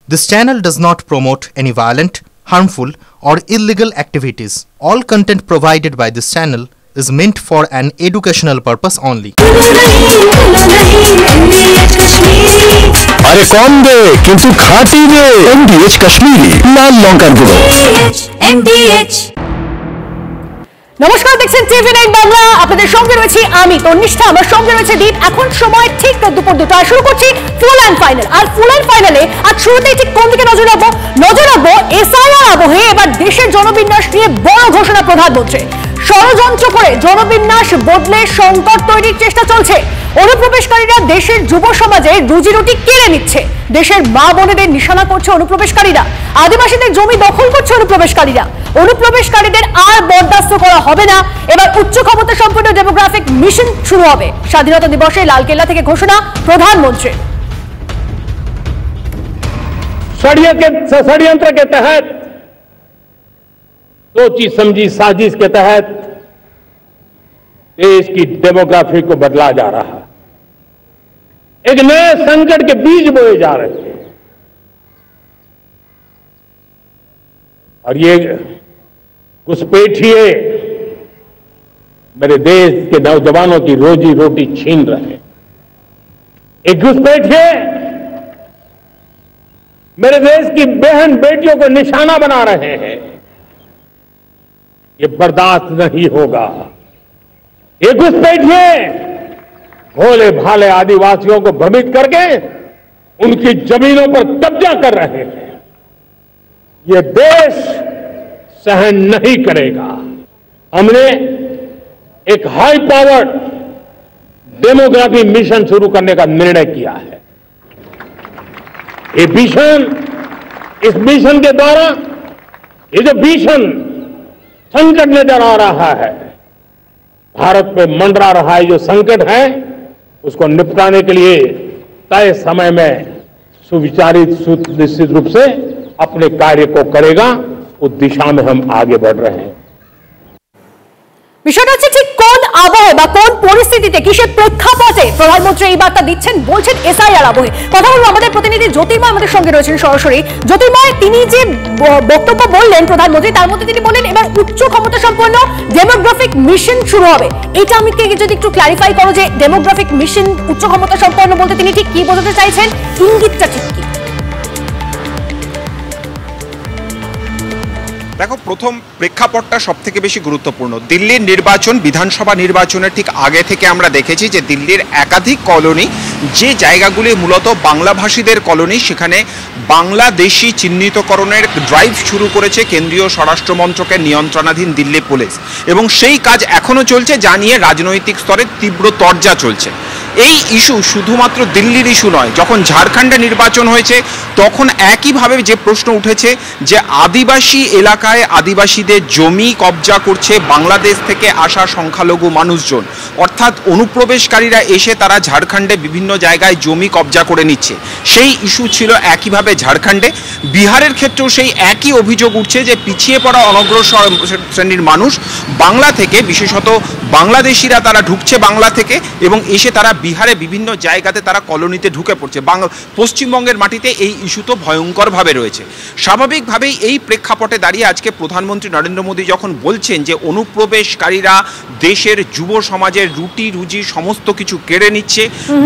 This channel does not promote any violent, harmful, or illegal activities. All content provided by this channel is meant for an educational purpose only. अरे कौन दे किंतु खाटी दे MDH Kashmiri लाल लंकार गुঁড়ো MDH। নমস্কার, দেখছেন TV9 Bangla. আপনাদের সঙ্গে রয়েছে আমি তন্নিষ্ঠা, আমার সঙ্গে রয়েছে দীপ। এখন সময় ঠিক দুপুর 2টা। শুরু করছি ফুল অ্যান্ড ফাইনাল। আর ফুল অ্যান্ড ফাইনালে আজ শুরুতেই ঠিক কোন দিকে নজর রাখবো SIR আবহে এবার দেশের জনবিন্যাস নিয়ে বড় ঘোষণা প্রধানমন্ত্রী। ষড়যন্ত্র করে জনবিন্যাস বদলে সংকট তৈরির চেষ্টা চলছে। অনুপ্রবেশকারীরা দেশের যুব সমাজে রুজি রুটি কেড়ে নিচ্ছে। দেশের মা বোনেদের নিশানা করছে অনুপ্রবেশকারীরা। আদিবাসীদের জমি দখল করছে অনুপ্রবেশকারীরা। অনুপ্রবেশকারীদের আর বরদাস্ত করা হবে না। এবার উচ্চ ক্ষমতা সম্পন্ন ডেমোগ্রাফিক মিশন শুরু হবে। স্বাধীনতা দিবসে লালকেল্লা থেকে ঘোষণা প্রধানমন্ত্রী। षड्यंत्र के तहत सोची समझी साजिश के तहत देश की डेमोग्राफी को बदला जा रहा है। एक नए संकट के बीज बोए जा रहे हैं और ये घुसपैठिए मेरे देश के नौजवानों की रोजी रोटी छीन रहे हैं। एक घुसपैठिए मेरे देश की बहन बेटियों को निशाना बना रहे हैं। ये बर्दाश्त नहीं होगा। ये घुसपैठिए भोले भाले आदिवासियों को भ्रमित करके उनकी जमीनों पर कब्जा कर रहे हैं। ये देश सहन नहीं करेगा। हमने एक हाई पावर्ड डेमोग्राफी मिशन शुरू करने का निर्णय किया है। ये मिशन, इस मिशन के द्वारा ये जो भीषण संकट नजर आ रहा है, भारत पे मंडरा रहा है जो संकट है, उसको निपटाने के लिए तय समय में सुविचारित सुनिश्चित रूप से अपने कार्य को करेगा। उस दिशा में हम आगे बढ़ रहे हैं। বিষয়টা হচ্ছে ঠিক কোন আবহে বা কোন পরিস্থিতিতে কিসের প্রেক্ষাপটে প্রধানমন্ত্রী এই বার্তা দিচ্ছেন বলছেন SIR আবহে। কথা বলবো আমাদের প্রতিনিধি জ্যোতির্ময় আমাদের সঙ্গে রয়েছেন সরাসরি। জ্যোতির্ময়, তিনি যে বক্তব্য বললেন প্রধানমন্ত্রী, তার মধ্যে তিনি বললেন এবার উচ্চ ক্ষমতা সম্পন্ন ডেমোগ্রাফিক মিশন শুরু হবে। এটা আমি যদি একটু ক্লারিফাই করো যে ডেমোগ্রাফিক মিশন উচ্চ ক্ষমতা সম্পন্ন বলতে তিনি ঠিক কি বোঝাতে চাইছেন, ইঙ্গিতটা ঠিক কি? দেখো, প্রথম প্রেক্ষাপটটা সব থেকে বেশি গুরুত্বপূর্ণ। দিল্লির নির্বাচন, বিধানসভা নির্বাচনের ঠিক আগে থেকে আমরা দেখেছি যে দিল্লির একাধিক কলোনি, যে জায়গাগুলি মূলত বাংলাভাষীদের কলোনি, সেখানে বাংলাদেশি চিহ্নিতকরণের ড্রাইভ শুরু করেছে কেন্দ্রীয় স্বরাষ্ট্র মন্ত্রকের নিয়ন্ত্রণাধীন দিল্লি পুলিশ, এবং সেই কাজ এখনও চলছে, যা নিয়ে রাজনৈতিক স্তরে তীব্র তরজা চলছে। এই ইস্যু শুধুমাত্র দিল্লির ইস্যু নয়। যখন ঝাড়খণ্ডে নির্বাচন হয়েছে তখন একইভাবে যে প্রশ্ন উঠেছে যে আদিবাসী এলাকায় আদিবাসীদের জমি কবজা করছে বাংলাদেশ থেকে আসা সংখ্যালঘু মানুষজন, অর্থাৎ অনুপ্রবেশকারীরা এসে তারা ঝাড়খণ্ডে বিভিন্ন জায়গায় জমি কবজা করে নিচ্ছে। সেই ইস্যু ছিল একইভাবে ঝাড়খণ্ডে। বিহারের ক্ষেত্রেও সেই একই অভিযোগ উঠছে যে পিছিয়ে পড়া অনগ্রসর শ্রেণীর মানুষ বাংলা থেকে, বিশেষত বাংলাদেশিরা, তারা ঢুকছে বাংলা থেকে এবং এসে তারা বিহারে বিভিন্ন জায়গাতে তারা কলোনিতে ঢুকে পড়ছে। পশ্চিমবঙ্গের মাটিতে এই ইস্যু তো ভয়ঙ্করভাবে রয়েছে। স্বাভাবিকভাবেই এই প্রেক্ষাপটে দাঁড়িয়ে আজকে প্রধানমন্ত্রী নরেন্দ্র মোদী যখন বলছেন যে অনুপ্রবেশকারীরা দেশের যুব সমাজের রুটি রুজি সমস্ত কিছু কেড়ে নিচ্ছে,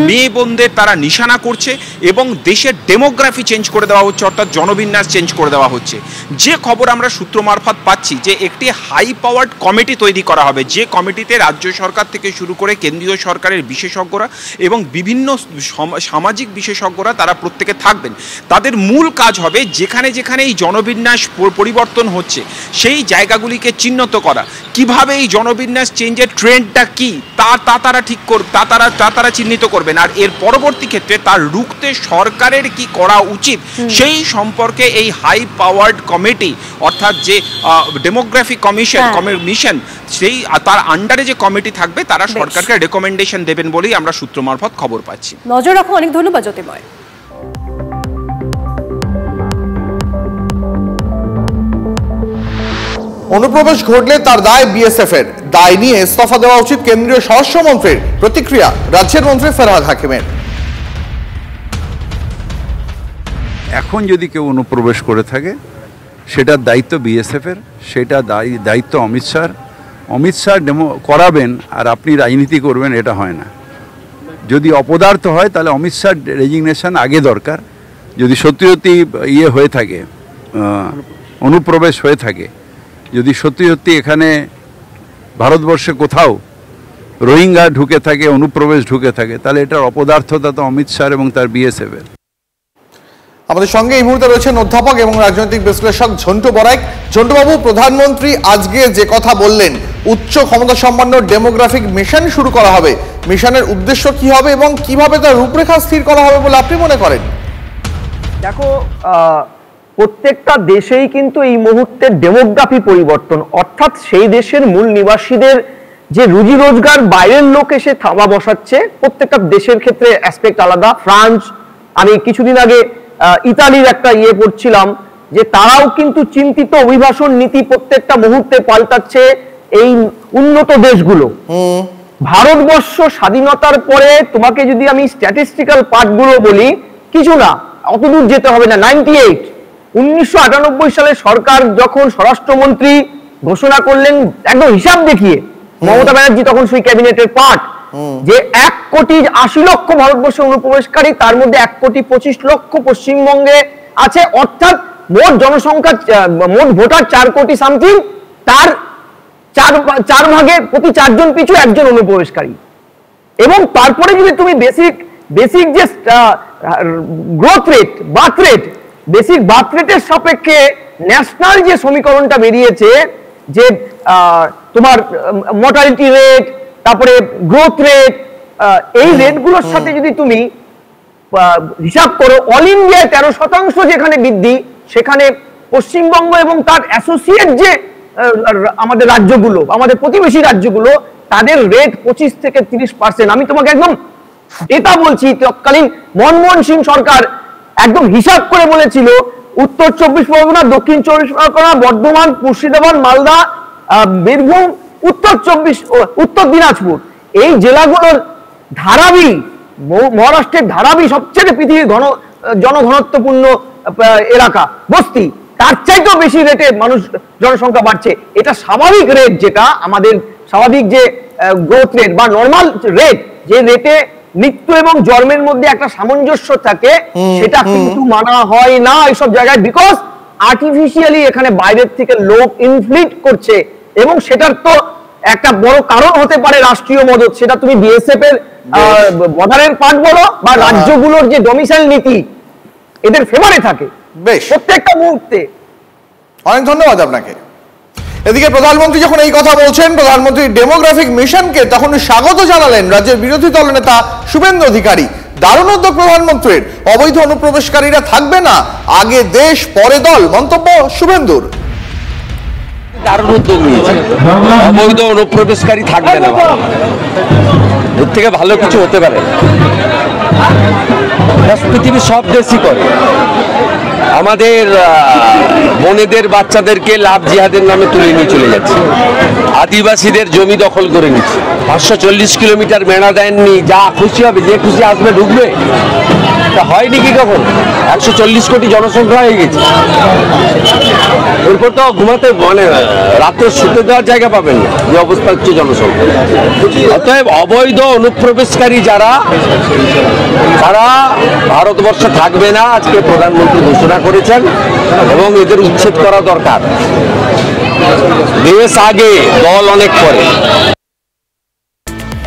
মেয়ে বোনদের তারা নিশানা করছে এবং দেশের ডেমোগ্রাফি চেঞ্জ করে দেওয়া হচ্ছে, অর্থাৎ জনবিন্যাস চেঞ্জ করে দেওয়া হচ্ছে। যে খবর আমরা সূত্র মারফত পাচ্ছি যে একটি হাই পাওয়ার্ড কমিটি তৈরি করা হবে, যে কমিটিতে রাজ্য সরকার থেকে শুরু করে কেন্দ্রীয় সরকারের বিশেষজ্ঞরা এবং বিভিন্ন সামাজিক বিশেষজ্ঞরা তারা প্রত্যেকে থাকবেন। তাদের মূল কাজ হবে যেখানে যেখানে এই জনবিন্যাস পরিবর্তন হচ্ছে সেই জায়গাগুলিকে চিহ্নিত করা, কিভাবে এই জনবিন্যাস চেঞ্জের ট্রেন্ডটা কি তারা ঠিক তারা চিহ্নিত করবেন, আর এর পরবর্তী ক্ষেত্রে তার রুখতে সরকারের কি করা উচিত সেই সম্পর্কে এই হাই পাওয়ার্ড কমিটি, অর্থাৎ যে ডেমোগ্রাফিক মিশন, সেই তার আন্ডারে যে কমিটি থাকবে তারা সরকারকে রেকমেন্ডেশন দেবেন বলেই আমরা সূত্র মারফত খবর পাচ্ছি। নজর রাখো। অনেক ধন্যবাদ জ্যোতির্ময়। অনুপ্রবেশ ঘটলে তার দায় বিএসএফ এর। দায় নিয়ে ইস্তফা দেওয়া উচিত কেন্দ্রীয় স্বরাষ্ট্রমন্ত্রীর। প্রতিক্রিয়া রাজ্যের মন্ত্রী ফরহাদ হাকিমের। এখন যদি কেউ অনুপ্রবেশ করে থাকে সেটার দায়িত্ব বিএসএফের, সেটা দায়িত্ব অমিত শাহ করাবেন আর আপনি রাজনীতি করবেন, এটা হয় না। যদি অপদার্থ হয় তাহলে অমিত শাহ রেজিগনেশন আগে দরকার। যদি সত্যি সত্যি হয়ে থাকে, অনুপ্রবেশ হয়ে থাকে, যদি সত্যি সত্যি এখানে ভারতবর্ষে কোথাও রোহিঙ্গা ঢুকে থাকে, অনুপ্রবেশ ঢুকে থাকে, তাহলে এটার অপদার্থতা তো অমিত শাহ এবং তার বিএসএফের। আমাদের সঙ্গে এই মুহূর্তে রয়েছেন অধ্যাপক এবং রাজনৈতিক বিশ্লেষক ঝন্টু বড়াইক। ঝন্টুবাবু, প্রধানমন্ত্রী আজকে যে কথা বললেন, উচ্চ ক্ষমতা সম্পন্ন ডেমোগ্রাফিক মিশন শুরু করা হবে, মিশনের উদ্দেশ্য কি হবে এবং কিভাবে তার রূপরেখা স্থির করা হবে বলে আপনি মনে করেন? দেখো, প্রত্যেকটা দেশেই কিন্তু এই মুহূর্তে ডেমোগ্রাফি পরিবর্তন, অর্থাৎ সেই দেশের মূল নিবাসীদের যে রুজি রোজগার বাইরের লোক এসে থাবা বসাচ্ছে। প্রত্যেকটা দেশের ক্ষেত্রে অ্যাসপেক্ট আলাদা। ফ্রান্স, আমি কিছুদিন আগে ইতালির একটা পড়ছিলাম যে তারাও কিন্তু চিন্তিত অভিবাসন নীতি প্রত্যেকটা মুহূর্তে পাল্টাচ্ছে এই উন্নত দেশগুলো। ভারতবর্ষ স্বাধীনতার পরে তোমাকে যদি আমি স্ট্যাটিস্টিক্যাল পার্টগুলো বলি, কিছু না, অতদূর যেতে হবে না। 1998 সালে সরকার যখন স্বরাষ্ট্রমন্ত্রী ঘোষণা করলেন একদম হিসাব দেখিয়ে, মমতা ব্যানার্জি তখন সেই ক্যাবিনেটের পার্ট, যে 1,80,00,000 ভারতবর্ষে অনুপ্রবেশকারী, তার মধ্যে 1,25,00,000 পশ্চিমবঙ্গে আছে, অর্থাৎ মোট জনসংখ্যা, মোট ভোটার 4 কোটি সামথিং, তার 4 ভাগে প্রতি 4 জন পিছু একজন অনুপ্রবেশকারী। এবং তারপরে যদি তুমি বেসিক যে growth rate, birth rate, basic birth রেটের সাপেক্ষে ন্যাশনাল যে সমীকরণটা বেরিয়েছে, যে তোমার মর্টালিটি রেট, তারপরে গ্রোথ রেট, এই রেটগুলোর সাথে যদি তুমি হিসাব করো, অল ইন্ডিয়ায় 13% যেখানে বৃদ্ধি, সেখানে পশ্চিমবঙ্গ এবং তার অ্যাসোসিয়েট যে আমাদের রাজ্যগুলো, আমাদের প্রতিবেশী রাজ্যগুলো, তাদের রেট 25 থেকে 30%। আমি তোমাকে একদম এটা বলছি, তৎকালীন মনমোহন সিং সরকার একদম হিসাব করে বলেছিল উত্তর 24 পরগনা, দক্ষিণ 24 পরগনা, বর্ধমান, মুর্শিদাবাদ, মালদা, বীরভূম, উত্তর দিনাজপুর, এই জেলাগুলোর ধারাবি, মহারাষ্ট্রের ধারাবি সবচেয়ে পৃথিবীর জনঘনত্বপূর্ণ এলাকা, বস্তি, তার চাইতেও বেশি রেটে মানুষ জনসংখ্যা বাড়ছে। এটা স্বাভাবিক রেট, যেটা আমাদের স্বাভাবিক যে গ্রোথ রেট বা নর্মাল রেট, যে রেটে মৃত্যু এবং জন্মের মধ্যে একটা সামঞ্জস্য থাকে, সেটা কিন্তু মানা হয় না এইসব জায়গায়, বিকজ আর্টিফিশিয়ালি এখানে বাইরের থেকে লোক ইনফ্লিট করছে। এবং সেটার তো একটা বড় কারণ হতে পারে রাষ্ট্রীয় মদত, সেটা তুমি বিএসএফ এর বর্ডারের পার্ট বলো বা রাজ্যগুলোর যে ডোমিসাইল নীতি এদের ফেভারে থাকে প্রত্যেকটা মুহূর্তে। অনেক ধন্যবাদ আপনাকে। এদিকে প্রধানমন্ত্রী যখন এই কথা বলছেন, প্রধানমন্ত্রী ডেমোগ্রাফিক মিশনকে তখন স্বাগত জানালেন রাজ্যের বিরোধী দলনেতা শুভেন্দু অধিকারী। দারুণ উদ্যোগ প্রধানমন্ত্রীর, অবৈধ অনুপ্রবেশকারীরা থাকবে না, আগে দেশ পরে দল, মন্তব্য শুভেন্দুর। দারুণ উদ্যোগ নিয়েছে, অবৈধ অনুপ্রবেশকারী থাকবে না, এর থেকে ভালো কিছু হতে পারে? পৃথিবীর সব দেশই করে। আমাদের বোনেদের বাচ্চাদেরকে লাভ জিহাদের নামে তুলে নিয়ে চলে যাচ্ছে, আদিবাসীদের জমি দখল করে নিচ্ছে, 540 কিলোমিটার বেড়া দেননি, যা খুশি হবে, যে খুশি আসবে ঢুকবে, তা হয়নি কি কখন? 140 কোটি জনসংখ্যা হয়ে গেছে, এরপর তো ঘুমাতে মানে রাত্রে শুতে দেওয়ার জায়গা পাবেন না, যে অবস্থা হচ্ছে জনসংখ্যা। অতএব অবৈধ অনুপ্রবেশকারী যারা, তারা ভারতবর্ষে থাকবে না, আজকে প্রধানমন্ত্রী ঘোষণা করেছেন, এবং এদের উচ্ছেদ করা দরকার। দেশ আগে, দল অনেক পরে।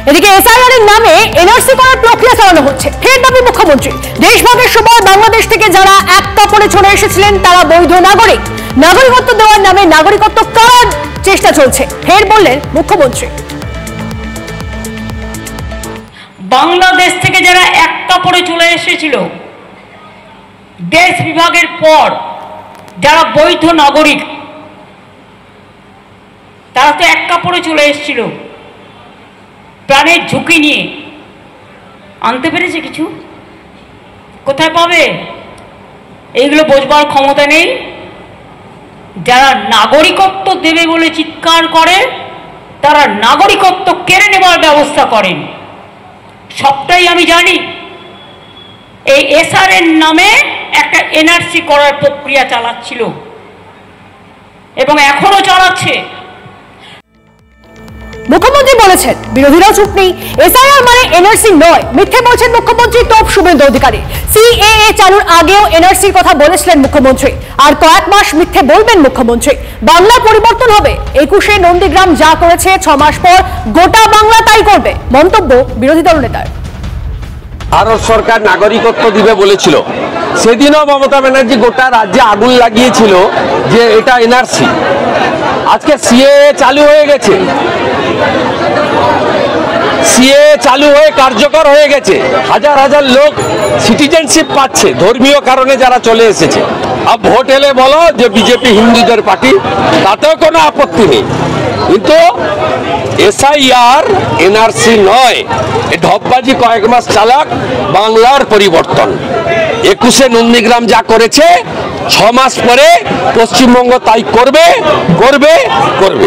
এদিকে এসআইআর এর নামে এনআরসি করার প্রক্রিয়া চালানো হচ্ছে, ফের দাবি মুখ্যমন্ত্রী। দেশভাগের সময় বাংলাদেশ থেকে যারা এক কাপড়ে চলে এসেছিলেন তারা বৈধ নাগরিক, নাগরিকত্ব দেওয়ার নামে নাগরিকত্ব কারার চেষ্টা চলছে, ফের বললেন মুখ্যমন্ত্রী। বাংলাদেশ থেকে যারা এক কাপড়ে চলে এসেছিল, দেশ বিভাগের পর যারা বৈধ নাগরিক, তারা তো এক কাপড়ে চলে এসেছিল, প্রাণের ঝুঁকি নিয়ে। আনতে পেরেছে কিছু? কোথায় পাবে? এইগুলো বোঝবার ক্ষমতা নেই। যারা নাগরিকত্ব দেবে বলে চিৎকার করে, তারা নাগরিকত্ব কেড়ে নেওয়ার ব্যবস্থা করেন। সবটাই আমি জানি। এই এসআর এর নামে একটা এনআরসি করার প্রক্রিয়া চালাচ্ছিল এবং এখনো চালাচ্ছে। মুখ্যমন্ত্রী বলেছেন বিরোধীরাও চুপ নেই, এসআইআর মানে এনআরসি নয়, মিথ্যে বলছেন মুখ্যমন্ত্রী তোপ শুভেন্দু অধিকারী। সিএএ চালুর আগেও এনআরসির কথা বলেছিলেন মুখ্যমন্ত্রী, আর কয়েক মাস মিথ্যে বলবেন মুখ্যমন্ত্রী। বাংলা পরিবর্তন হবে, 21শে নন্দীগ্রাম যা করেছে 6 মাস পর গোটা বাংলা তাই করবে, মন্তব্য বিরোধী দল নেতার। ভারত সরকার নাগরিকত্ব দিবে বলেছিল, সেদিনও মমতা ব্যানার্জি গোটা রাজ্যে আগুন লাগিয়েছিল যে এটা এনআরসি। আজকে সিএএ চালু হয়ে গেছে, সিএএ চালু হয়ে কার্যকর হয়ে গেছে, হাজার হাজার লোক সিটিজেনশিপ পাচ্ছে ধর্মীয় কারণে যারা চলে এসেছে। আর ভোট এলে বলো যে বিজেপি হিন্দুদের পার্টি, তাতেও কোনো আপত্তি নেই, কিন্তু এসআইআর এনআরসি নয়। এ ঢপবাজি কয়েক মাস চালাক, বাংলার পরিবর্তন। 21শে নন্দীগ্রাম যা করেছে 6 মাস পরে পশ্চিমবঙ্গ তাই করবে করবে করবে।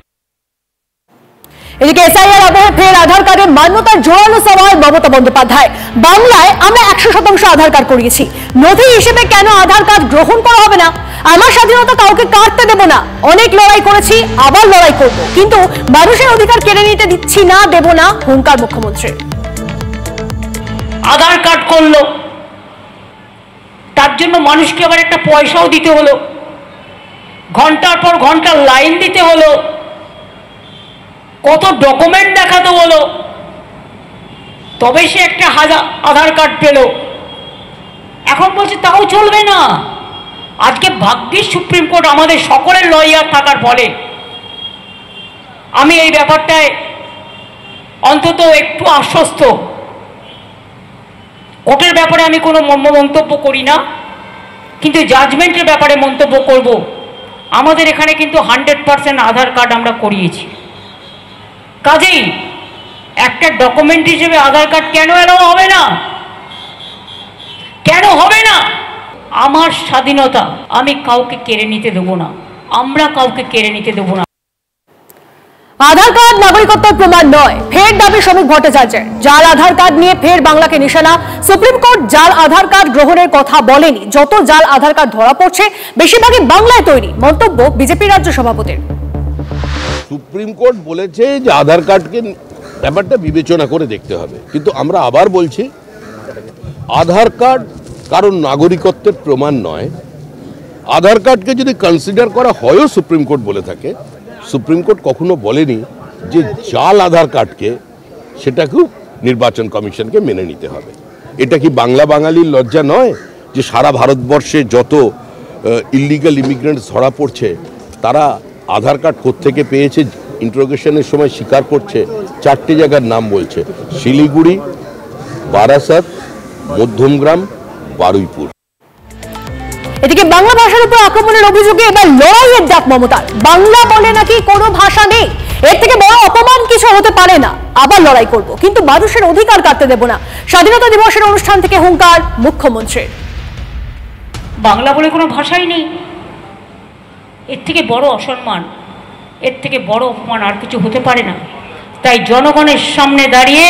এদিকে এসআইআর আবহে ফের আধার কার্ডের মান্যতার জোরালো সওয়াল মমতা বন্দ্যোপাধ্যায়। বাংলায় আমরা 100% আধার কার্ড করিয়েছি, নথি হিসেবে কেন আধার কার্ড গ্রহণ করা হবে না? আমার স্বাধীনতা কাউকে কাটতে দেব না, অনেক লড়াই করেছি, আবার লড়াই করব, কিন্তু মানুষের অধিকার কেড়ে নিতে দিচ্ছি না, দেব না, হুঙ্কার মুখ্যমন্ত্রী। আধার কার্ড করলো, তার জন্য মানুষকে আবার একটা পয়সাও দিতে হলো, ঘন্টার পর ঘন্টা লাইন দিতে হলো, কত ডকুমেন্ট দেখাতে হলো, তবে সে একটা আধার কার্ড পেল। এখন বলছে তাও চলবে না। আজকে ভাগ্যিস সুপ্রিম কোর্ট আমাদের সকলের লয়ার থাকার ফলে আমি এই ব্যাপারটায় অন্তত একটু আশ্বস্ত। কোর্টের ব্যাপারে আমি কোনো মন্তব্য করি না, কিন্তু জাজমেন্টের ব্যাপারে মন্তব্য করব। আমাদের এখানে কিন্তু 100% আধার কার্ড আমরা করিয়েছি, কাজেই একটা ডকুমেন্ট হিসেবে আধার কার্ড কেন এলাও হবে না? কেন হবে না? আমার স্বাধীনতা আমি কাউকে কেড়ে নিতে দেবো না, আমরা কাউকে কেড়ে নিতে দেবো না। আধার কার্ড নাগরিকত্বের প্রমাণ নয়, ফের দাবি শ্রমিক ভট্টাচার্যের। জাল আধার কার্ড নিয়ে ফের বাংলাকে নিশানা। সুপ্রিম কোর্ট জাল আধার কার্ড গ্রহণের কথা বলেনি, যত জাল আধার কার্ড ধরা পড়ছে বেশিরভাগই বাংলায় তৈরি, মন্তব্য বিজেপি রাজ্য সভাপতির। সুপ্রিম কোর্ট বলেছে যে আধার কার্ডকে ব্যাপারটা বিবেচনা করে দেখতে হবে, কিন্তু আমরা আবার বলছি আধার কার্ড কারণ নাগরিকত্বের প্রমাণ নয়। আধার কার্ডকে যদি কনসিডার করা হয়ও সুপ্রিম কোর্ট বলে থাকে, সুপ্রিম কোর্ট কখনো বলেনি যে জাল আধার কার্ডকে সেটাকেও নির্বাচন কমিশনকে মেনে নিতে হবে। এটা কি বাংলা বাঙালির লজ্জা নয় যে সারা ভারতবর্ষে যত ইলিগাল ইমিগ্রেন্টস ধরা পড়ছে তারা আধার কার্ড কোত্থেকে পেয়েছে ইন্টারোগেশনের সময় স্বীকার করছে? 4টে জায়গার নাম বলছে, শিলিগুড়ি, বারাসাত, মধ্যমগ্রাম, বারুইপুর। এদিকে বাংলা ভাষার উপর আক্রমণের অভিযোগে এবার লড়াইয়ের ডাক মমতার। বাংলা বলে নাকি কোনো ভাষা নেই, এর থেকে বড় অপমান কিছু হতে পারে না, আবার লড়াই করব, কিন্তু মানুষের অধিকার কাটতে দেব না। স্বাধীনতা দিবসের অনুষ্ঠান থেকে হুঙ্কার মুখ্যমন্ত্রীর। বাংলা বলে কোনো ভাষাই নেই, এর থেকে বড় অসম্মান, এর থেকে বড় অপমান আর কিছু হতে পারে না। তাই জনগণের সামনে দাঁড়িয়ে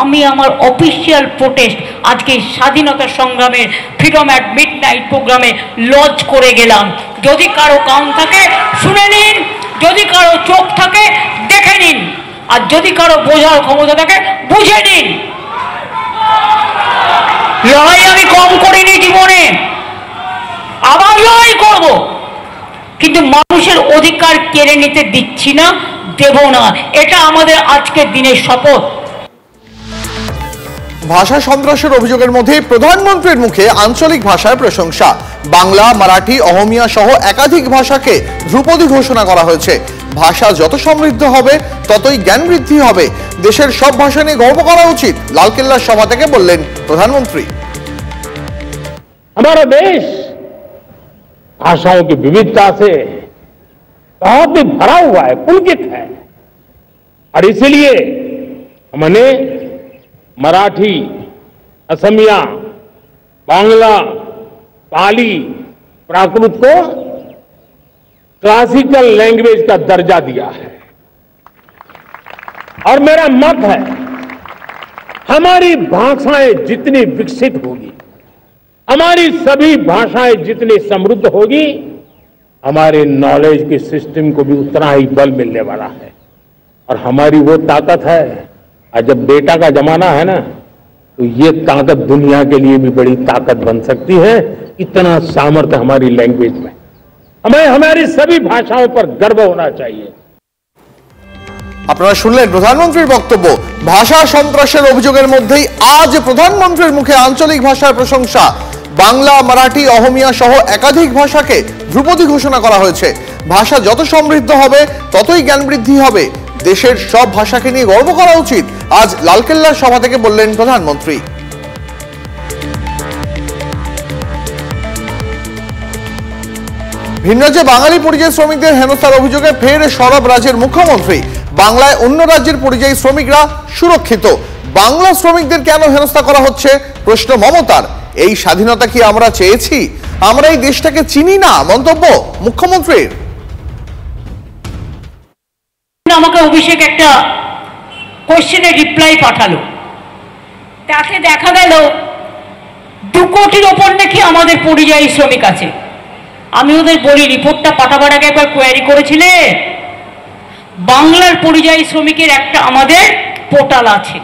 আমি আমার অফিসিয়াল প্রোটেস্ট আজকে স্বাধীনতা সংগ্রামের ফ্রিডম অ্যাট মিডনাইট প্রোগ্রামে লঞ্চ করে গেলাম। যদি কারো কান থাকে শুনে নিন, যদি কারো চোখ থাকে দেখে নিন, আর যদি কারো বোঝার ক্ষমতা থাকে বুঝে নিন। লড়াই আমি কম করিনি জীবনে, আবার লড়াই করব, কিন্তু মানুষের অধিকার কেড়ে নিতে দিচ্ছি না, দেব না। এটা আমাদের আজকের দিনের শপথ। ভাষা সন্ত্রাসের অভিযোগের মধ্যে প্রধানমন্ত্রীর মুখে আঞ্চলিক ভাষার প্রশংসা। বাংলা, মারাঠি, অহমিয়া সহ একাধিক ভাষাকে ধ্রুপদী ঘোষণা করা হয়েছে। ভাষা যত সমৃদ্ধ হবে ততই জ্ঞান বৃদ্ধি হবে। দেশের সব ভাষা নিয়ে গর্ব করা উচিত, লালকেল্লার সভা থেকে বললেন প্রধানমন্ত্রী। हमारा देश भाषाओं की विविधता से बहुत ही भरा हुआ है, पुलकित है, और इसलिए हमने मराठी, असमिया, बांग्ला, पाली, प्राकृत को क्लासिकल लैंग्वेज का दर्जा दिया है। और मेरा मत है हमारी भाषाएं जितनी विकसित होगी हमारी सभी भाषाएं जितनी समृद्ध होगी, हमारे नॉलेज के सिस्टम को भी उतना ही बल मिलने वाला है। और हमारी वो ताकत है, और जब डेटा का जमाना है ना, तो ये ताकत दुनिया के लिए भी बड़ी ताकत बन सकती है। इतना सामर्थ्य हमारी लैंग्वेज में, हमें हमारी सभी भाषाओं पर गर्व होना चाहिए। আপনারা শুনলেন প্রধানমন্ত্রীর বক্তব্য। ভাষা সন্ত্রাসের অভিযোগের মধ্যেই আজ প্রধানমন্ত্রীর মুখে আঞ্চলিক ভাষার প্রশংসা। বাংলা, মারাঠি, অহমিয়া সহ একাধিক ভাষাকে ধ্রুপদী ঘোষণা করা হয়েছে। ভাষা যত সমৃদ্ধ হবে ততই জ্ঞান বৃদ্ধি হবে। দেশের সব ভাষাকে নিয়ে গর্ব করা উচিত, আজ লালকেল্লার সভা থেকে বললেন প্রধানমন্ত্রী। ভিনরাজ্যে বাঙালি পরিযায়ী শ্রমিকদের হেনস্থার অভিযোগে ফের সরব রাজ্যের মুখ্যমন্ত্রী। বাংলায় অন্য রাজ্যের পরিযায়ী শ্রমিকরা সুরক্ষিত, বাংলা শ্রমিকদের কেন হেনস্থা করা হচ্ছে প্রশ্ন মমতার। এই স্বাধীনতা কি আমরা চেয়েছি? আমরা এই দেশটাকে চিনি না, মন্তব্য মুখ্যমন্ত্রীর। আমাকে অভিষেক একটা কোশ্চেনের রিপ্লাই পাঠালো, তাতে দেখা গেল 2 কোটির ওপর নাকি আমাদের পরিযায়ী শ্রমিক আছে। আমি ওদের বলি, রিপোর্টটা পাঠাবার আগে একবার কোয়ারি করেছিলে? বাংলার পরিযায়ী শ্রমিকের একটা আমাদের পোর্টাল আছে।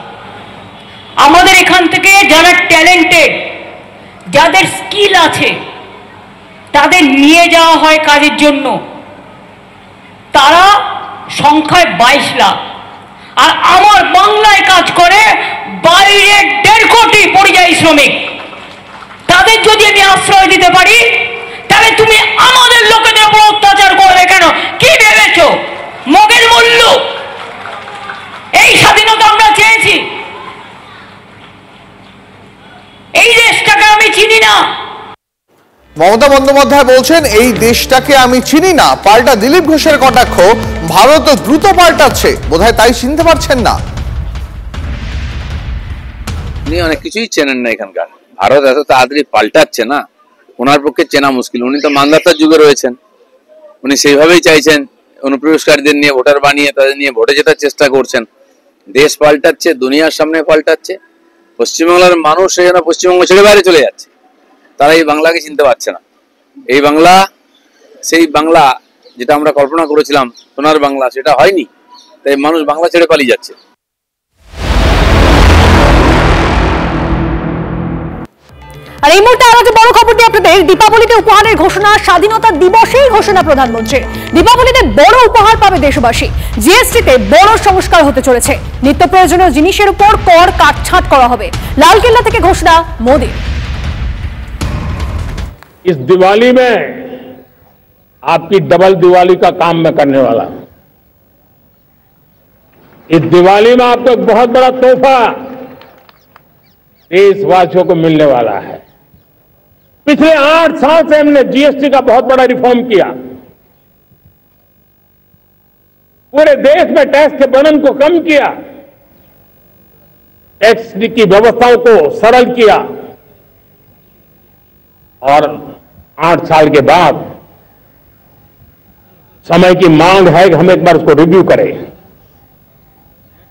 আমাদের এখান থেকে যারা ট্যালেন্টেড, যাদের স্কিল আছে, তাদের নিয়ে যাওয়া হয় কাজের জন্য। তারা সংখ্যায় 22 লাখ, আর আমার বাংলায় কাজ করে বাইরে 1.5 কোটি পরিযায়ী শ্রমিক। তাদের যদি আমি আশ্রয় দিতে পারি, তাহলে তুমি আমাদের লোকেদের উপর অত্যাচার করবে কেন? কি ভেবেছ মগের মূল্য? এই স্বাধীনতা আমরা চেয়েছি? এই দেশটাকে আমি চিনি না। মমতা বন্দ্যোপাধ্যায় বলছেন এই দেশটাকে আমি চিনি না। পাল্টা দিলীপ ঘোষের কটাক্ষ, ভারত দ্রুত পাল্টাচ্ছে, বোধহয় তাই চিনতে পারছেন না। উনি অনেক কিছুই চেনেন না এখানকার। ভারত এত তাড়াতাড়ি পাল্টাচ্ছে না, ওনার পক্ষে চেনা মুশকিল। উনি তো মান্দাতার যুগে রয়েছেন, উনি সেইভাবেই চাইছেন অনুপ্রবেশকারীদের নিয়ে ভোটার বানিয়ে তাদের নিয়ে ভোটে জেতার চেষ্টা করছেন। দেশ পাল্টাচ্ছে, দুনিয়ার সামনে পাল্টাচ্ছে। পশ্চিমবাংলার মানুষ সেখানে পশ্চিমবঙ্গ ছেড়ে বাইরে চলে যাচ্ছে, তারা এই বাংলাকে চিনতে পারছে না। এই বাংলা সেই বাংলা যেটা আমরা কল্পনা করেছিলাম সোনার বাংলা, সেটা হয়নি, তাই মানুষ বাংলা ছেড়ে পালিয়ে যাচ্ছে। আর এই মুহূর্তে আরো যে বড় খবর দিয়ে আপনাদের, দীপাবলিতে উপহারের ঘোষণা, স্বাধীনতা দিবসেই ঘোষণা প্রধানমন্ত্রীর। দীপাবলিতে বড় উপহার পাবে দেশবাসী। জিএসটিতে বড় সংস্কার হতে চলেছে, নিত্য প্রয়োজনীয় জিনিসের উপর কর কাটছাঁট করা হবে। লালকেল্লা থেকে ঘোষণা মোদী। इस दिवाली में आपकी डबल दिवाली का काम मैं करने वाला हूं। इस दिवाली में आपको एक बहुत बड़ा तोहफा देशवासियों को मिलने वाला है। पिछले 8 साल से हमने जीएसटी का बहुत बड़ा रिफॉर्म किया, पूरे देश में टैक्स के बर्डन को कम किया, टैक्स की व्यवस्थाओं को सरल किया, और 8 साल के बाद समय की मांग है कि हम एक बार उसको रिव्यू करें।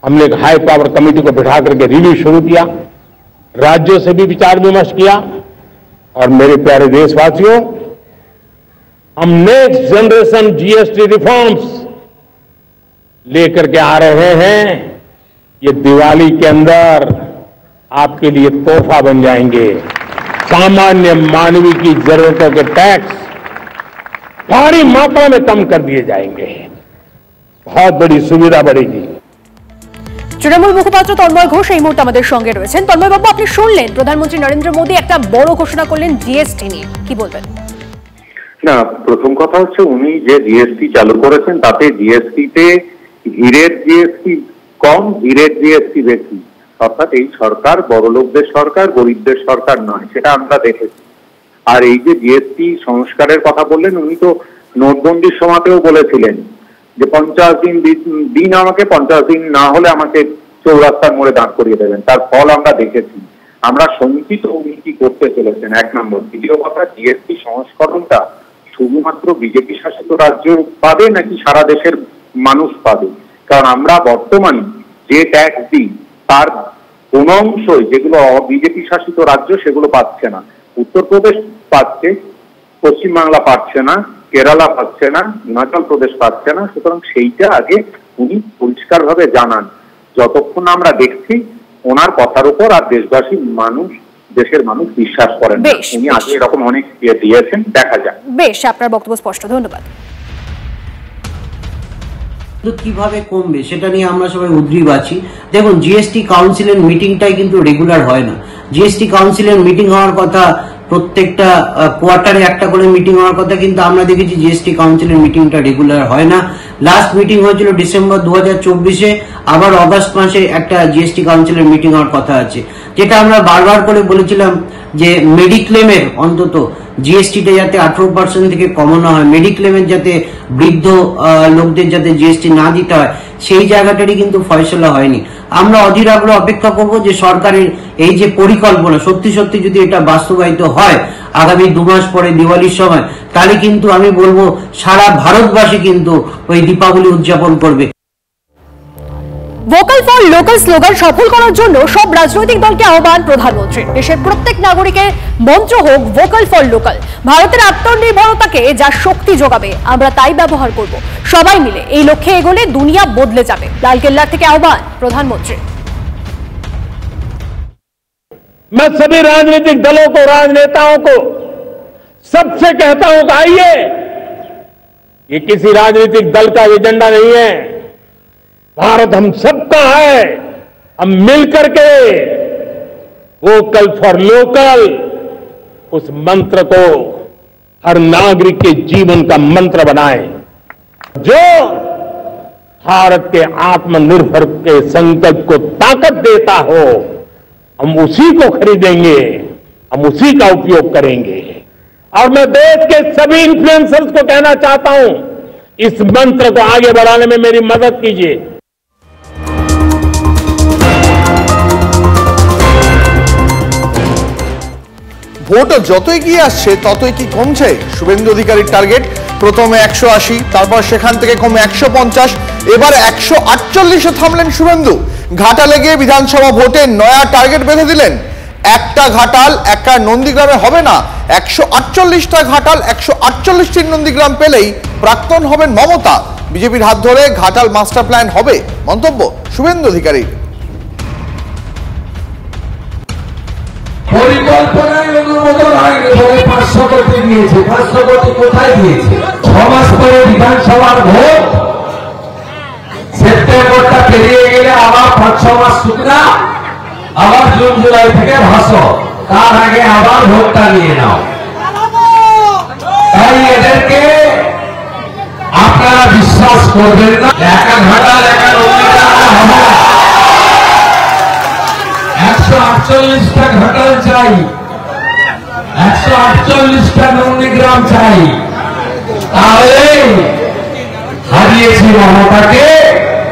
हमने एक हाई पावर कमेटी को बिठा करके रिव्यू शुरू किया, राज्यों से भी विचार विमर्श किया। और मेरे प्यारे देशवासियों, हम नेक्स्ट जनरेशन जीएसटी रिफॉर्म्स लेकर के आ रहे हैं। ये दिवाली के अंदर आपके लिए तोहफा बन जाएंगे। सामान्य मानवीय की जरूरतों के टैक्स भारी मात्रा में कम कर दिए जाएंगे, बहुत बड़ी सुविधा बढ़ेगी। তৃণমূল মুখপাত্র তন্ময় ঘোষ এই মুহূর্তে আমাদের সঙ্গে রয়েছেন। তন্ময় বাবু, আপনি শুনলেন প্রধানমন্ত্রী নরেন্দ্র মোদী একটা বড় ঘোষণা করলেন জিএসটি নিয়ে, কি বলবেন? না, প্রথম কথা হচ্ছে উনি যে জিএসটি চালু করেছেন তাতে জিএসটিতে হীরের জিএসটি কম, হীরের জিএসটি বেশি। অর্থাৎ এই সরকার বড়লোকদের সরকার, গরিবদের সরকার নয়, সেটা আমরা দেখেছি। আর এই যে জিএসটি সংস্কারের কথা বললেন, উনি তো নোটবন্দির সময়তেও বলেছিলেন যে 50 দিন আমাকে, 50 দিন না হলে আমাকে চৌরাস্তার মোড়ে দাঁড় করিয়ে দেবেন। তার ফল আমরা দেখেছি। আমরা শঙ্কিত উনি কি করতে চলেছেন, 1 নম্বর। দ্বিতীয় কথা, জিএসটি সংস্করণটা শুধুমাত্র বিজেপি শাসিত রাজ্য পাবে নাকি সারা দেশের মানুষ পাবে? কারণ আমরা বর্তমানে যে ট্যাক্স দিই তার কোন অংশই, যেগুলো বিজেপি শাসিত রাজ্য, সেগুলো পাচ্ছে না। উত্তরপ্রদেশ পাচ্ছে, পশ্চিমবাংলা পাচ্ছে না, কেরালা পাচ্ছে না, হিমাচল প্রদেশ পাচ্ছে না। সুতরাং সেইটা আগে উনি পরিষ্কারভাবে জানান। যতক্ষণ আমরা দেখছি ওনার কথার উপর আর দেশের মানুষ বিশ্বাস করেন না। উনি আগে এরকম অনেক দিয়েছেন, দেখা যায়। বেশ, আপনার বক্তব্য স্পষ্ট, ধন্যবাদ। কিভাবে কমবে সেটা নিয়ে আমরা সবাই উদ্গ্রীব আছি। দেখুন, জিএসটি কাউন্সিলের মিটিংটাই কিন্তু রেগুলার হয় না। জিএসটি কাউন্সিলের মিটিং হওয়ার কথা, প্রত্যেকটা কোয়ার্টারে একটা করে মিটিং হওয়ার কথা, কিন্তু আমরা দেখেছি জিএসটি কাউন্সিলের মিটিংটা রেগুলার হয় না। লাস্ট মিটিং হয়েছিল ডিসেম্বর 2024-এ, আবার অগস্ট মাসে একটা জিএসটি কাউন্সিলের মিটিং হওয়ার কথা আছে। যেটা আমরা বারবার করে বলেছিলাম যে মেডিক্লেমের অন্তত জিএসটিটা যাতে 18% থেকে কমানো হয়, মেডিক্লেমের যাতে বৃদ্ধ লোকদের যাতে জিএসটি না দিতে হয়, সেই জায়গাটারই কিন্তু ফয়সলা হয়নি। আমরা অধীর আগ্রহে অপেক্ষা করব যে সরকারের এই যে পরিকল্পনা সত্যি সত্যি যদি এটা বাস্তবায়িত হয় আগামী 2 মাস পরে দিওয়ালির সময়, তাহলে কিন্তু আমি বলবো সারা ভারতবাসী কিন্তু ওই দীপাবলি উদযাপন করবে। ভোকাল ফর লোকাল স্লোগান সফল করার জন্য সব রাজনৈতিক দলকে আহ্বান প্রধানমন্ত্রীর। দেশের প্রত্যেক নাগরিকের মন্ত্র হোক ভোকাল ফর লোকাল। ভারতের আত্মনির্ভরতাকে যা শক্তি যোগাবে আমরা তাই ব্যবহার করব। সবাই মিলে এই লক্ষ্যে এগোলে দুনিয়া বদলে যাবে। লালকেল্লা থেকে আহ্বান প্রধানমন্ত্রী। मैं सभी राजनीतिक दलों को, राजनेताओं को सबसे कहता हूं कि आइए, ये किसी राजनीतिक दल का एजेंडा नहीं है, भारत हम सबका है। हम मिलकर के वोकल फॉर लोकल उस मंत्र को हर नागरिक के जीवन का मंत्र बनाएं, जो भारत के आत्मनिर्भर के संकल्प को ताकत देता हो। हम उसी को खरीदेंगे, हम उसी का उपयोग करेंगे। और मैं देश के सभी इन्फ्लुएंसर्स को कहना चाहता हूं, इस मंत्र को आगे बढ़ाने में मेरी मदद कीजिए। ভোট যত এগিয়ে আসছে ততই কি কমছে শুভেন্দু অধিকারীর টার্গেট? প্রথমে 180, তারপর সেখান থেকে কমে 150, এবার 148-এ থামলেন শুভেন্দু। ঘাটালে গিয়ে বিধানসভা ভোটে নয়া টার্গেট বেঁধে দিলেন। একটা ঘাটাল, একটা নন্দীগ্রামে হবে না, 148টা ঘাটাল, 148টি নন্দীগ্রাম পেলেই প্রাক্তন হবেন মমতা। বিজেপির হাত ধরে ঘাটাল মাস্টার প্ল্যান হবে, মন্তব্য শুভেন্দু অধিকারী। পরিকল্পনায় অনুমোদন হয়নি বলে 500 কোটি দিয়েছে। 500 কোটি কোথায় দিয়েছে? 6 মাস পরে বিধানসভার ভোট, সেপ্টেম্বরটা পেরিয়ে গেলে আবার 5-6 মাস শুকনা, আবার জুন জুলাই থেকে ভাসো, তার আগে আবার ভোটটা নিয়ে নাও। তাই এদেরকে আপনারা বিশ্বাস করবেন না। একা ঘাটাল, একা নন্দীগ্রাম হবে। 148টা ঘাটাল চাই, 148টা নন্দীগ্রাম চাই, তাহলে হারিয়েছি মমতাকে,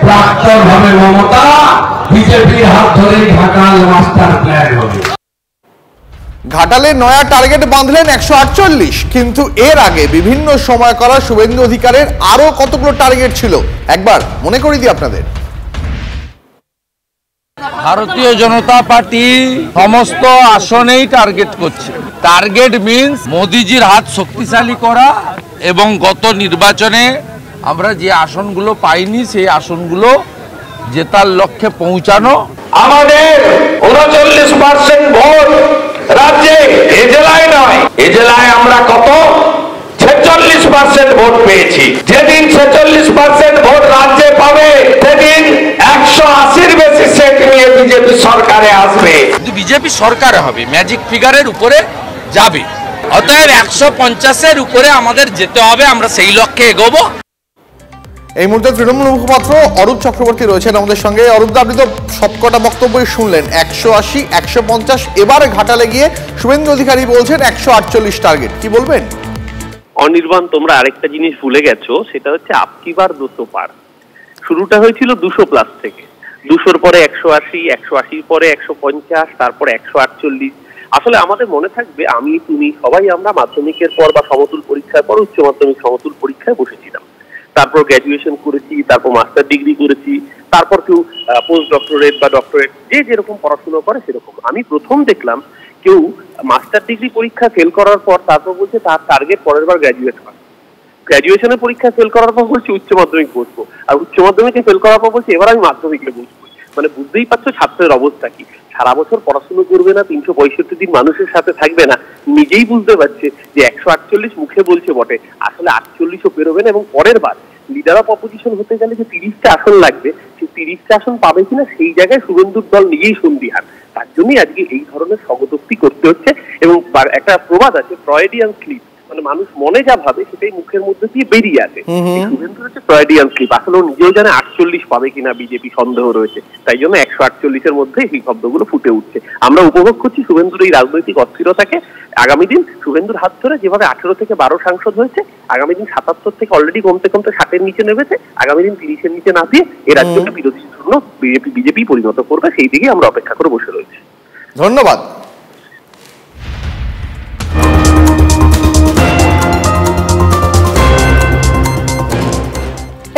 প্রাক্তন হবে মমতা। বিজেপির হাত ধরে ঘাটাল মাস্টার প্ল্যান হবে। ঘাটালে নয়া টার্গেট বাঁধলেন 148, কিন্তু এর আগে বিভিন্ন সময় করা শুভেন্দু অধিকারের আরো কতগুলো টার্গেট ছিল, একবার মনে করিয়ে দিই আপনাদের। ভারতীয় জনতা পার্টি সমস্ত আসনেই টার্গেট করছে। টার্গেট মিন্স মোদিজির হাত শক্তিশালী করা এবং গত নির্বাচনে আমরা যে আসনগুলো পাইনি সেই আসনগুলো জেতার লক্ষ্যে পৌঁছানো। আমাদের 39% ভোট রাজ্যে, এ জেলায় নয়, এ জেলায় আমরা কত 46% ভোট পেয়েছি। যেদিন 46% ভোট রাজ্যে পাবে সেদিন 180-র বেশি সিট নিয়ে বিজেপি সরকারে আসবে। বিজেপি সরকারে হবে, ম্যাজিক ফিগারের উপরে যাবে। অতএব 150-এর উপরে আমাদের যেতে হবে, আমরা সেই লক্ষ্যে এগোবো। এই মুহূর্তে তৃণমূল মুখপাত্র অরূপ চক্রবর্তী রয়েছেন আমাদের সঙ্গে। অরূপদা, আপনি তো সবকটা বক্তব্যই শুনলেন, 180, 150, এবার ঘাটালে গিয়ে শুভেন্দু অধিকারী বলছেন 148 টার্গেট, কি বলবেন? অনির্বাণ, তোমরা আরেকটা জিনিস ভুলে গেছো, সেটা হচ্ছে আপকি বার 200 পার। শুরুটা হয়েছিল 200+ থেকে, 200-র পরে 180, 180-র পরে 150, তারপরে 148। আসলে আমাদের মনে থাকবে, আমি তুমি সবাই আমরা মাধ্যমিকের পর বা সমতুল পরীক্ষার পর উচ্চ মাধ্যমিক সমতুল পরীক্ষায় বসেছিলাম, তারপর গ্র্যাজুয়েশন করেছি, তারপর মাস্টার ডিগ্রি করেছি, তারপর কেউ পোস্ট ডক্টরেট বা ডক্টরেট, যে যেরকম পড়াশোনা করে সেরকম। আমি প্রথম দেখলাম কেউ মাস্টার ডিগ্রি পরীক্ষা ফেল করার পর তারপর বলছে তার টার্গেট পরের বার গ্র্যাজুয়েট করা। গ্র্যাজুয়েশনের পরীক্ষা ফেল করার পর বলছে উচ্চ মাধ্যমিক বসবো, আর উচ্চ মাধ্যমিকে ফেল করার পর বলছে এবার আমি মাধ্যমিকে বসবো। মানে বুঝতেই পারছো ছাত্রের অবস্থা কি। সারা বছর পড়াশুনো করবে না, 365 দিন মানুষের সাথে থাকবে না, নিজেই বুঝতে পারছে যে 148 মুখে বলছে বটে, আসলে 48ও পেরোবে না। এবং পরের বার লিডার অফ অপোজিশন হতে গেলে যে 30টা আসন লাগবে, সেই 30টা আসন পাবে কিনা সেই জায়গায় শুভেন্দুর দল নিজেই সন্দিহান। তার জন্যই আজকে এই ধরনের স্বগতোক্তি করতে হচ্ছে। এবং একটা প্রবাদ আছে, ফ্রয়েডিয়ান স্লিপ, মানে মানুষ মনে যা ভাবে সেটাই মুখের মধ্যে দিয়ে বেরিয়ে আসে। শুভেন্দুর হচ্ছে ফ্রয়েডিয়ান স্লিপ। আসলে ও নিজেও জানে 48 পাবে কিনা বিজেপি সন্দেহ রয়েছে, তাই জন্য 148-এর মধ্যে এই শব্দগুলো ফুটে উঠছে। আমরা উপভোগ করছি শুভেন্দুর এই রাজনৈতিক অস্থিরতাকে। আগামী দিন শুভেন্দুর হাত ধরে যেভাবে 18 থেকে 12 সাংসদ হয়েছে, আগামী দিন 77 থেকে অলরেডি কমতে কমতে 60-এর নিচে নেমেছে, আগামী দিন 30-এর নিচে না দিয়ে এ রাজ্যকে বিরোধীর জন্য বিজেপি পরিণত করবে, সেই দিকে আমরা অপেক্ষা করে বসে রয়েছি। ধন্যবাদ।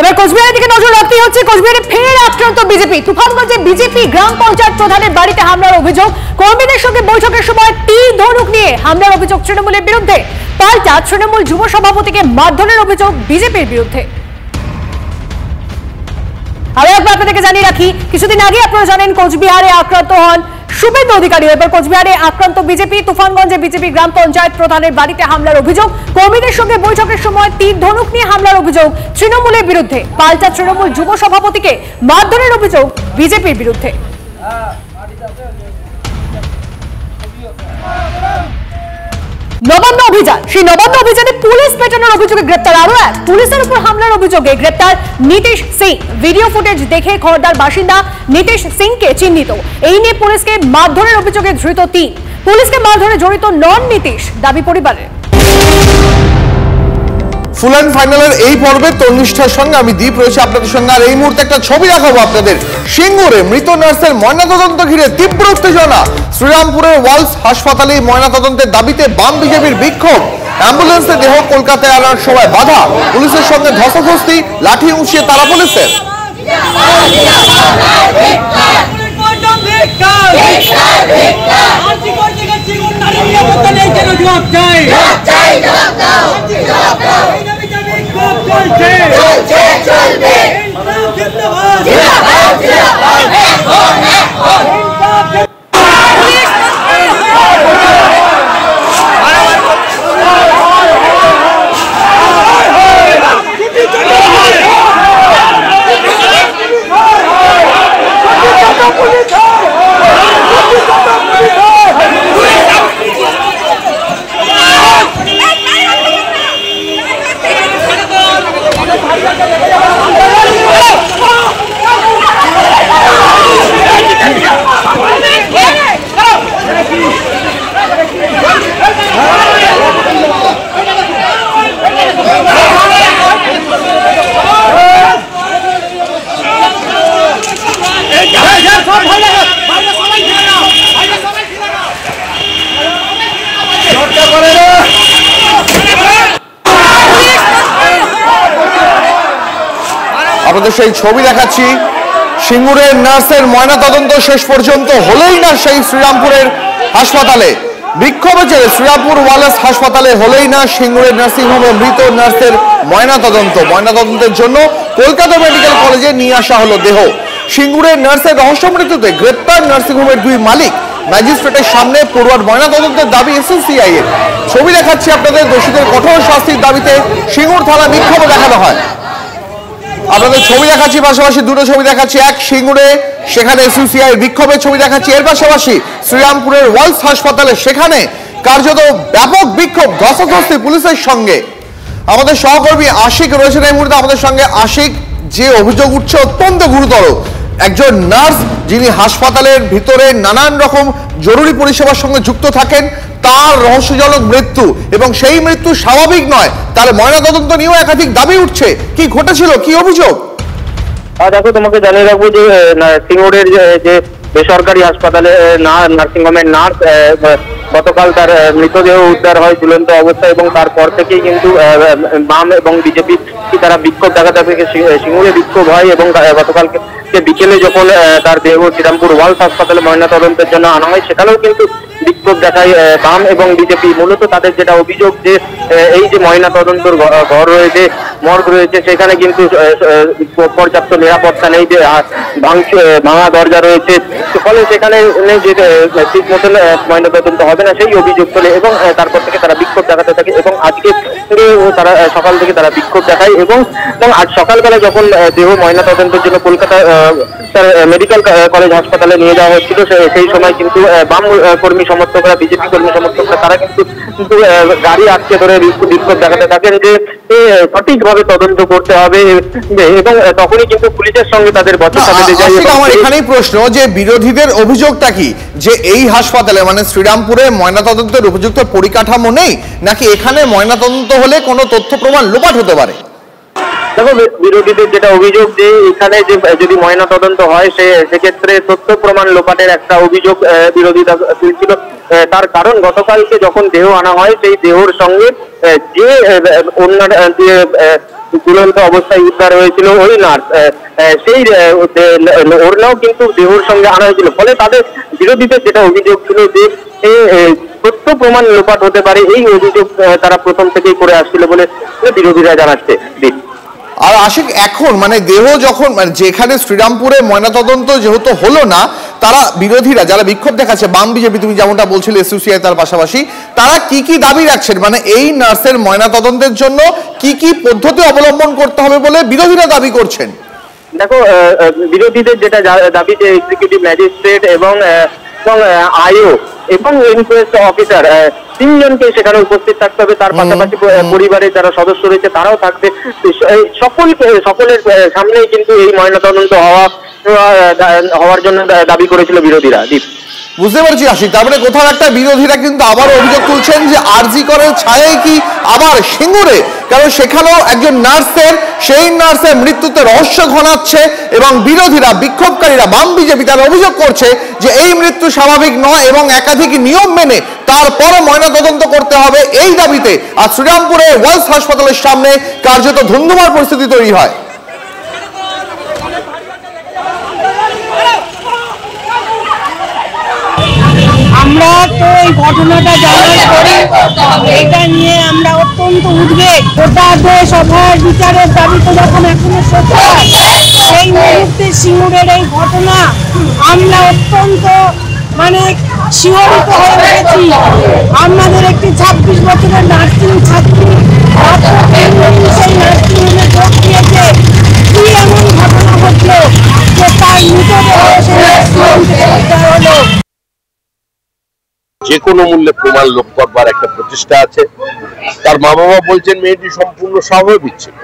এবার কোচবিহারের দিকে নজর রাখতে হচ্ছে। কোচবিহারে ফের আক্রান্ত বিজেপি। তুফানগঞ্জে বিজেপি গ্রাম পঞ্চায়েত প্রধানের বাড়িতে হামলার অভিযোগ। কর্মীদের সঙ্গে বৈঠকের সময় তীর ধনুক নিয়ে হামলার অভিযোগ তৃণমূলের বিরুদ্ধে। পাল্টা তৃণমূল যুব সভাপতিকে মারধরের অভিযোগ বিজেপির বিরুদ্ধে। আরো একবার আপনাদেরকে জানিয়ে রাখি, কিছুদিন আগে আপনারা জানেন কোচবিহারে আক্রান্ত হন শুভেন্দু অধিকারী। এবার কোচবিহারে আক্রান্ত বিজেপি। তুফানগঞ্জে বিজেপি গ্রাম পঞ্চায়েত প্রধানের বাড়িতে হামলার অভিযোগ। কর্মীদের সঙ্গে বৈঠকের সময় তীর ধনুক নিয়ে হামলার অভিযোগ তৃণমূলের বিরুদ্ধে। পাল্টা তৃণমূল যুব সভাপতিকে মারধরের অভিযোগ বিজেপির বিরুদ্ধে। নবান্ন অভিযান, সেই নবান্ন অভিযানে পুলিশ পেটানোর অভিযোগে গ্রেপ্তার আরো এক। পুলিশের উপর হামলার অভিযোগে গ্রেপ্তার নীতিশ সিং। ভিডিও ফুটেজ দেখে খড়দার বাসিন্দা নীতিশ সিংকে চিহ্নিত। এই নিয়ে পুলিশকে মারধরের অভিযোগে ধৃত 3। পুলিশকে মারধরে জড়িত নন নীতিশ, দাবি পরিবারের। ফুল অ্যান্ড ফাইনালের এই পর্বে তন্নিষ্ঠার সঙ্গে আমি দীপ রয়েছে আপনাদের সঙ্গে। আর এই মুহূর্তে একটা ছবি দেখাবো আপনাদের। সিঙ্গুরে মৃত নার্সের ময়নাতদন্ত ঘিরে তীব্র উত্তেজনা। শ্রীরামপুরের ওয়ালস হাসপাতালে ময়নাতদন্তের দাবিতে বাম বিজেপির বিক্ষোভ। অ্যাম্বুলেন্সে দেহ কলকাতায় আনার সময় বাধা। পুলিশের সঙ্গে ধস্তাধস্তি, লাঠি উঁচিয়ে তারা পুলিশের। আপনাদের সেই ছবি দেখাচ্ছি। সিঙ্গুরের নার্সের ময়নাতদন্ত শেষ পর্যন্ত হলেই না সেই শ্রীরামপুরের হাসপাতালে। বিক্ষোভে জেরে শ্রীরামপুর ওয়ালেস হাসপাতালে হলেই না সিঙ্গুরের নার্সিংহোমে মৃত নার্সের ময়নাতদন্ত। ময়নাতদন্তের জন্য কলকাতা মেডিকেল কলেজে নিয়ে আসা হলো দেহ। সিঙ্গুরের নার্সের রহস্য মৃত্যুতে গ্রেপ্তার নার্সিংহোমের 2 মালিক। ম্যাজিস্ট্রেটের সামনে পড়ুয়ার ময়নাতদন্তের দাবি এসএসসিআই এর। ছবি দেখাচ্ছি আপনাদের। দোষীদের কঠোর শাস্তির দাবিতে সিঙ্গুর থানা বিক্ষোভ দেখানো হয়। আপনাদের ছবি দেখাচ্ছি, পাশাপাশি দুটো ছবি দেখাচ্ছি। এক সিঙ্গুরে, সেখানে এসইউসিআই বিক্ষোভের ছবি দেখাচ্ছি। এর পাশাপাশি শ্রীরামপুরের ওয়ালস হাসপাতালে, সেখানে কার্যত ব্যাপক বিক্ষোভ, ধস্তাধস্তি পুলিশের সঙ্গে। আমাদের সহকর্মী আশিক রয়েছেন এই মুহূর্তে আমাদের সঙ্গে। আশিক, যে অভিযোগ উঠছে অত্যন্ত গুরুতর। একজন নার্স যিনি হাসপাতালের ভিতরে নানান রকম জরুরি পরিষেবার সঙ্গে যুক্ত থাকেন, তার রহস্যজনক মৃত্যু, এবং সেই মৃত্যু স্বাভাবিক নয়, তার ময়নাতদন্ত নিয়েও একাধিক দাবি উঠছে। কি ঘটেছিল, কি অভিযোগ? দেখো, তোমাকে জানিয়ে রাখবো যে সিঙ্গুরের যে বেসরকারি হাসপাতালে নার্সিংহোমের নার্স গতকাল তার মৃতদেহ উদ্ধার হয় ঝুলন্ত অবস্থায়, এবং তারপর থেকেই কিন্তু বাম এবং বিজেপি তারা বিক্ষোভ দেখাতে থেকে সিঙ্গুরে বিক্ষোভ হয়। এবং গতকালকে বিকেলে যখন তার দেহ শ্রীরামপুর ওয়ালস হাসপাতালে ময়নাতদন্তের জন্য আনা হয়, সেখানেও কিন্তু বিক্ষোভ দেখায় বাম এবং বিজেপি। মূলত তাদের যেটা অভিযোগ যে এই যে ময়না তদন্তর ঘর রয়েছে, মর্গ রয়েছে, সেখানে কিন্তু পর্যাপ্ত নিরাপত্তা নেই, যে ভাঙা দরজা রয়েছে, ফলে সেখানে যে ঠিক মতন ময়না তদন্ত হবে না সেই অভিযোগ তোলে এবং তারপর থেকে তারা বিক্ষোভ দেখাতে থাকে এবং আজকে তারা সকাল থেকে তারা বিক্ষোভ দেখায় এবং আজ সকালবেলা যখন দেহ ময়না তদন্তের জন্য কলকাতা মেডিকেল কলেজ হাসপাতালে নিয়ে যাওয়া হচ্ছিল সেই সময় কিন্তু বাম কর্মী সমর্থকরা, বিজেপি কর্মী সমর্থকরা তারা কিন্তু গাড়ি আটকে ধরে বিক্ষোভ দেখাতে থাকেন যে সঠিকভাবে তদন্ত করতে হবে এবং তখনই কিন্তু পুলিশের সঙ্গে তাদের বচসা বেঁধে যায়। আমার এখানেই প্রশ্ন যে বিরোধীদের অভিযোগটা কি, যে এই হাসপাতালে মানে শ্রীরামপুরে ময়নাতদন্তের উপযুক্ত পরিকাঠামো নেই, নাকি এখানে ময়নাতদন্ত হলে কোনো তথ্য প্রমাণ লোপাট হতে পারে? দেখো, বিরোধীদের যেটা অভিযোগ যে এখানে যে যদি ময়না তদন্ত হয় সেক্ষেত্রে তথ্য প্রমাণ লোপাটের একটা অভিযোগ বিরোধীরা তুলছিল। তার কারণ গতকালকে যখন দেহ আনা হয় সেই দেহর সঙ্গে যে ওনার যে ঝুলন্ত অবস্থায় উদ্ধার হয়েছিল ওই নার্স, সেই ওড়নাও কিন্তু দেহর সঙ্গে আনা হয়েছিল। ফলে তাদের বিরোধীদের যেটা অভিযোগ ছিল যে তথ্য প্রমাণ লোপাট হতে পারে, এই অভিযোগ তারা প্রথম থেকেই করে আসছিল বলে বিরোধীরা জানাচ্ছে। আর আশিক, এখন মানে দেহ যখন যেখানে শ্রীরামপুরে ময়নাতদন্ত যেহেতু হলো না, তারা বিরোধীরা যারা বিক্ষোভ দেখাচ্ছে বাম বিজেপি, তুমি যেমনটা বলছিলে এসইউসিআই, তার পাশাপাশি তারা কি কি দাবি রাখছেন, মানে এই নার্সের ময়নাতদন্তের জন্য কি কি পদ্ধতি অবলম্বন করতে হবে বলে বিরোধীরা দাবি করছেন? দেখো, বিরোধীদের যেটা দাবি যে এক্সিকিউটিভ ম্যাজিস্ট্রেট এবং আইও এবং ইনকোয়েস্ট অফিসার তিনজনকে সেখানে উপস্থিত থাকতে হবে, তার পাশাপাশি পরিবারের যারা সদস্য রয়েছে তারাও থাকবে। সকলের সামনেই কিন্তু এই ময়নাতদন্ত হওয়ার জন্য দাবি করেছিল বিরোধীরা। বুঝতে পারছি আশিক, তারপরে কোথাও একটা বিরোধীরা কিন্তু আবার অভিযোগ তুলছেন যে আরজি করের ছায়ায় কি আবার সিঙ্গুরে, কারণ সেখানেও একজন নার্সের সেই নার্সের মৃত্যুতে রহস্য ঘনাচ্ছে এবং বিরোধীরা, বিক্ষোভকারীরা, বাম বিজেপি তারা অভিযোগ করছে যে এই মৃত্যু স্বাভাবিক নয় এবং একাধিক নিয়ম মেনে তারপরে ময়নাতদন্ত করতে হবে, এই দাবিতে আর শ্রীরামপুরে ওয়ালস হাসপাতালের সামনে কার্যত ধুন্ধুমার পরিস্থিতি তৈরি হয়। আমরা তো এই ঘটনাটা জানার পরে এটা নিয়ে আমরা অত্যন্ত উদ্বেগ। গোটা দেশ অভয় বিচারের দাবিতে যখন এখনো সোচ্চার, সেই মুহূর্তে সিঙ্গুরের এই ঘটনা আমরা অত্যন্ত শিহরিত হয়ে গেছি। আমাদের একটি 26 বছরের নার্সিং ছাত্রী সেই নার্সিং হোমে যোগ দিয়েছে। কি এমন ঘটনা ঘটলো যে তার মৃতদেহ সেই নার্সিং হোম থেকে উদ্ধার হলো? যে কোনো মূল্যে প্রমাণ লোপ করবার একটা প্রচেষ্টা আছে। তার মা বাবা বলছেন মেয়েটি সম্পূর্ণ স্বাভাবিক ছিল,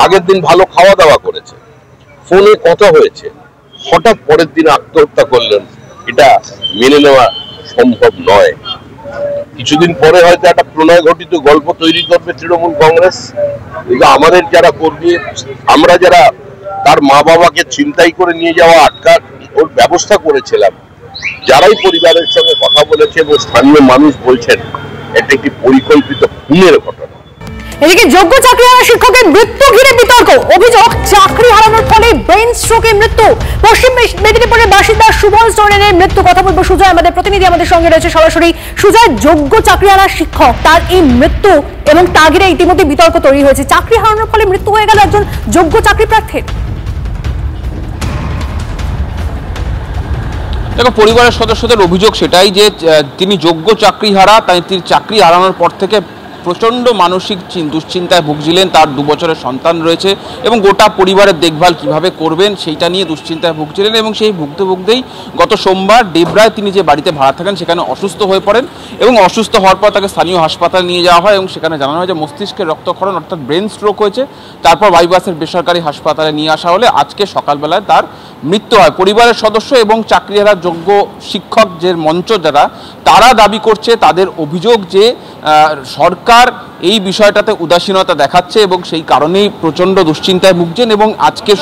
আগের দিন ভালো খাওয়া দাওয়া করেছে, ফোনে কথা হয়েছে, হঠাৎ পরের দিন আত্মহত্যা করলেন, এটা মেনে নেওয়া সম্ভব নয়। কিছুদিন পরে হয়তো একটা প্রণয় ঘটিত গল্প তৈরি করবে তৃণমূল কংগ্রেস, কিন্তু আমাদের যারা কর্মী, আমরা যারা তার মা বাবাকে ছিনতাই করে নিয়ে যাওয়া আটকার ওর ব্যবস্থা করেছিলাম, যারাই পরিবারের সঙ্গে কথা বলেছে এবং স্থানীয় মানুষ বলছেন এটা একটি পরিকল্পিত খুনের ঘটনা। এদিকে যোগ্য চাকরি হারা শিক্ষকের মৃত্যু ঘিরে বিতর্ক। অভিযোগ চাকরি হারানোর ফলে ব্রেন স্ট্রোকে মৃত্যু। পশ্চিম মেদিনীপুরের বাসিন্দা সুবল সোরেনের মৃত্যু। কথা বলবো সুজয়, আমাদের প্রতিনিধি আমাদের সঙ্গে রয়েছে সরাসরি। সুজয়, যোগ্য চাকরি হারা শিক্ষক, তার এই মৃত্যু এবং তা ঘিরে ইতিমধ্যে বিতর্ক তৈরি হয়েছে। চাকরি হারানোর ফলে মৃত্যু হয়ে গেল একজন যোগ্য চাকরি প্রার্থীর। দেখো, পরিবারের সদস্যদের অভিযোগ সেটাই যে তিনি যোগ্য চাকরিহারা, তাই তিনি চাকরি হারানোর পর থেকে প্রচণ্ড মানসিক দুশ্চিন্তায় ভুগছিলেন। তার 2 বছরের সন্তান রয়েছে এবং গোটা পরিবারের দেখভাল কিভাবে করবেন সেইটা নিয়ে দুশ্চিন্তায় ভুগছিলেন এবং সেই ভুগতে ভুগতেই গত সোমবার ডেবরায় তিনি যে বাড়িতে ভাড়া থাকেন সেখানে অসুস্থ হয়ে পড়েন এবং অসুস্থ হওয়ার পর তাকে স্থানীয় হাসপাতালে নিয়ে যাওয়া হয় এবং সেখানে জানানো হয় যে মস্তিষ্কের রক্তক্ষরণ অর্থাৎ ব্রেন স্ট্রোক হয়েছে। তারপর বাইপাসের বেসরকারি হাসপাতালে নিয়ে আসা হলে আজকে সকালবেলায় তার মৃত্যু হয়। পরিবারের সদস্য এবং চাকরিহারা যোগ্য শিক্ষক যে মঞ্চ যারা, তারা দাবি করছে, তাদের অভিযোগ যে সরকার এই বিষয়টাতে উদাসীনতা দেখাচ্ছে এবং সেই কারণেই প্রচণ্ড দুশ্চিন্তায় ভুগছেন এবং আজকে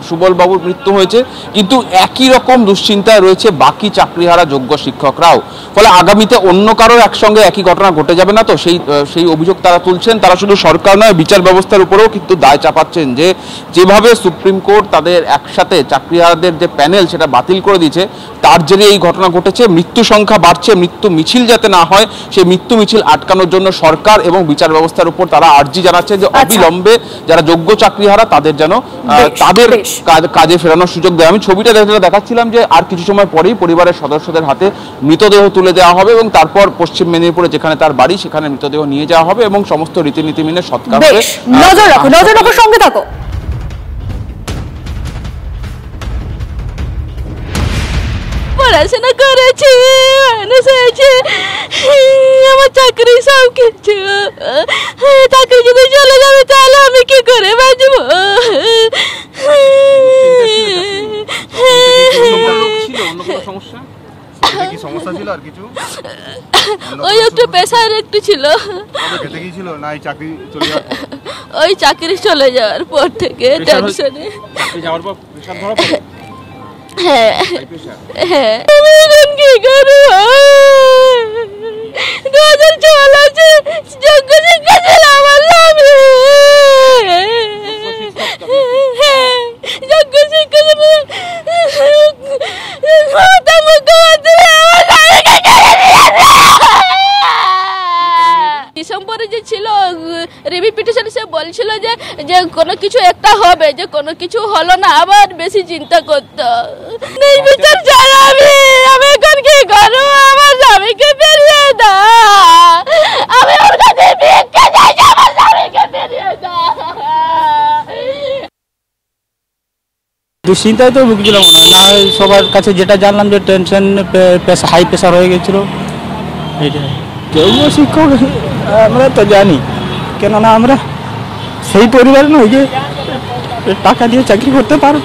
সুবলবাবুর মৃত্যু হয়েছে, কিন্তু একই রকম দুশ্চিন্তায় রয়েছে বাকি চাকরিহারা যোগ্য শিক্ষকরাও। ফলে আগামীতে অন্য কারোর একসঙ্গে একই ঘটনা ঘটে যাবে না তো, সেই অভিযোগ তারা তুলছেন। তারা শুধু সরকার নয়, বিচার ব্যবস্থার উপরেও কিন্তু দায় চাপাচ্ছেন যে যেভাবে সুপ্রিম কোর্ট তাদের একসাথে চাকরিহারাদের যে প্যানেল সেটা বাতিল করে দিয়েছে, তার জেরে এই ঘটনা ঘটেছে। মৃত্যু সংখ্যা বাড়ছে, মৃত্যু মিছিল যাতে না হয় সেই মৃত্যু মিছিল আটকানোর জন্য সরকার এবং বিচার ব্যবস্থার উপর তারা আর্জি জানাচ্ছে যে অবিলম্বে যারা যোগ্য চাকরিহারা তাদের যেন তাদের কাজে ফেরানোর সুযোগ দেয়। আমি ছবিটা দেখাচ্ছিলাম যে আর কিছু সময় পরেই পরিবারের সদস্যদের হাতে মৃতদেহ তুলে দেওয়া হবে এবং তারপর পশ্চিম মেদিনীপুরে যেখানে তার বাড়ি সেখানে মৃতদেহ নিয়ে যাওয়া হবে এবং সমস্ত রীতিনীতি মেনে সৎকার হবে। নজর রাখো, সঙ্গে থাকো। পড়াশোনা করেছি, মানুষ হয়েছে, আমার চাকরি সব কিছু, চাকরি যদি চলে যাবে তাহলে আমি কি করে বাঁচবো? ওই একটু পেশার একটু ছিল, ওই চাকরি চলে যাওয়ার পর থেকে টেনশনে। হ্যাঁ হ্যাঁ, আমি এখন কি করবো? 2016 আছে, যোগ্য শিক্ষা ছিল আমার নামে। হ্যাঁ, যোগ্য শিক্ষা মমতা মুখ্যমন্ত্রী আমার নামে ডিসেম্বরে যে ছিল রিভিউ পিটিশন, সে বলছিল যে কোনো কিছু একটা হবে, যে কোনো কিছু হলো না, আবার বেশি চিন্তা করতো। এই বিচার ছাড়া আমি এখন কি করবো? আমার স্বামীকে বেরিয়ে দাও, আমি ওর কাছে ভিক্ষা চাইছি, আমার স্বামীকে বেরিয়ে দাও। দুশ্চিন্তায় তো ভুগছিলাম না, না সবার কাছে যেটা জানলাম যে টেনশন, হাই প্রেশার হয়ে গেছিল। এইটাই যোগ্য শিক্ষক আমরা তো জানি, কেননা আমরা সেই পরিবার নই যে টাকা দিয়ে চাকরি করতে পারো।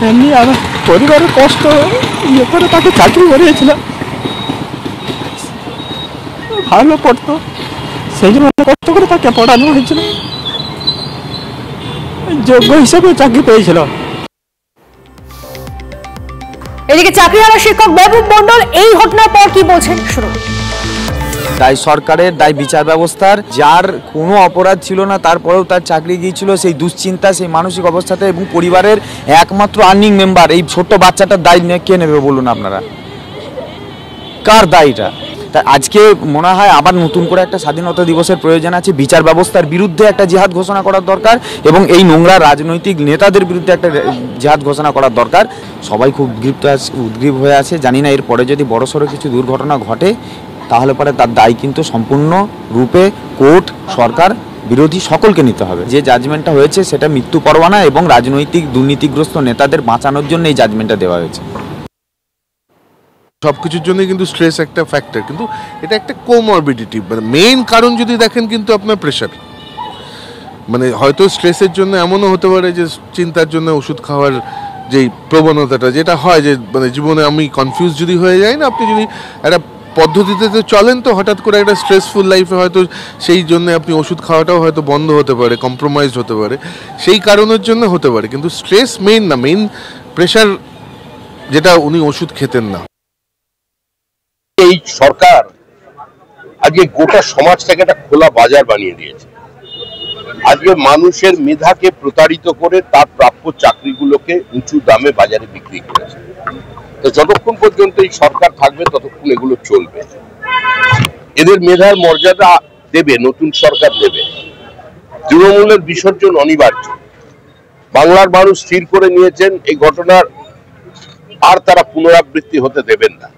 এমনি আমার পরিবারের কষ্ট ইয়ে করে তাকে চাকরি করিয়েছিলাম, ভালো পড়তো, সেই জন্য কষ্ট করে তাকে পড়ানো হয়েছিল, যোগ্য হিসেবে চাকরি পেয়েছিল। এদিকে চাকরিহারা শিক্ষক মেহবুব মন্ডল এই ঘটনার পর কি বলছেন শুনুন। দায় সরকারের, দায় বিচার ব্যবস্থার। যার কোনো অপরাধ ছিল না তারপরেও তার চাকরি গিয়েছিল, সেই দুশ্চিন্তা, সেই মানসিক অবস্থাতে, এবং পরিবারের একমাত্র আর্নিং মেম্বার এই ছোট্ট বাচ্চাটার দায় কে নেবে বলুন আপনারা? কার দায়টা? তা আজকে মনে হয় আবার নতুন করে একটা স্বাধীনতা দিবসের প্রয়োজন আছে। বিচার ব্যবস্থার বিরুদ্ধে একটা জিহাদ ঘোষণা করার দরকার এবং এই নোংরা রাজনৈতিক নেতাদের বিরুদ্ধে একটা জিহাদ ঘোষণা করার দরকার। সবাই খুব উদ্গ্রীব হয়ে আছে। জানি না এরপরে যদি বড়সড় কিছু দুর্ঘটনা ঘটে তাহলে পরে তার দায় কিন্তু সম্পূর্ণ রূপে কোর্ট, সরকার, বিরোধী সকলকে নিতে হবে। যে জাজমেন্টটা হয়েছে সেটা মৃত্যু পরোয়ানা এবং রাজনৈতিক দুর্নীতিগ্রস্ত নেতাদের বাঁচানোর জন্য এই জাজমেন্টটা দেওয়া হয়েছে। সব কিছুর জন্যই কিন্তু স্ট্রেস একটা ফ্যাক্টর, কিন্তু এটা একটা কোমরবিডিটি। মানে মেইন কারণ যদি দেখেন কিন্তু আপনার প্রেশার, মানে হয়তো স্ট্রেসের জন্য এমনও হতে পারে যে চিন্তার জন্য ওষুধ খাওয়ার যেই প্রবণতাটা যেটা হয়, যে মানে জীবনে আমি কনফিউজ যদি হয়ে যাই না, আপনি যদি একটা পদ্ধতিতে চলেন তো হঠাৎ করে একটা স্ট্রেসফুল লাইফে হয়তো সেই জন্য আপনি ওষুধ খাওয়াটাও হয়তো বন্ধ হতে পারে, কম্প্রোমাইজ হতে পারে, সেই কারণের জন্য হতে পারে। কিন্তু স্ট্রেস মেইন না, মেইন প্রেশার, যেটা উনি ওষুধ খেতেন না। এই সরকার আজকে গোটা সমাজটাকে একটা খোলা বাজার বানিয়ে দিয়েছে। আজকে মানুষের মেধাকে প্রতারিত করে তার প্রাপ্য চাকরিগুলোকে উঁচু দামে বাজারে বিক্রি করেছে। তো যতক্ষণ পর্যন্ত এই সরকার থাকবে ততক্ষণ এগুলো চলবে। এদের মেধার মর্যাদা দেবে নতুন সরকার, দেবে। তৃণমূলের বিসর্জন অনিবার্য। বাংলার মানুষ স্থির করে নিয়েছেন এই ঘটনার আর তারা পুনরাবৃত্তি হতে দেবেন না।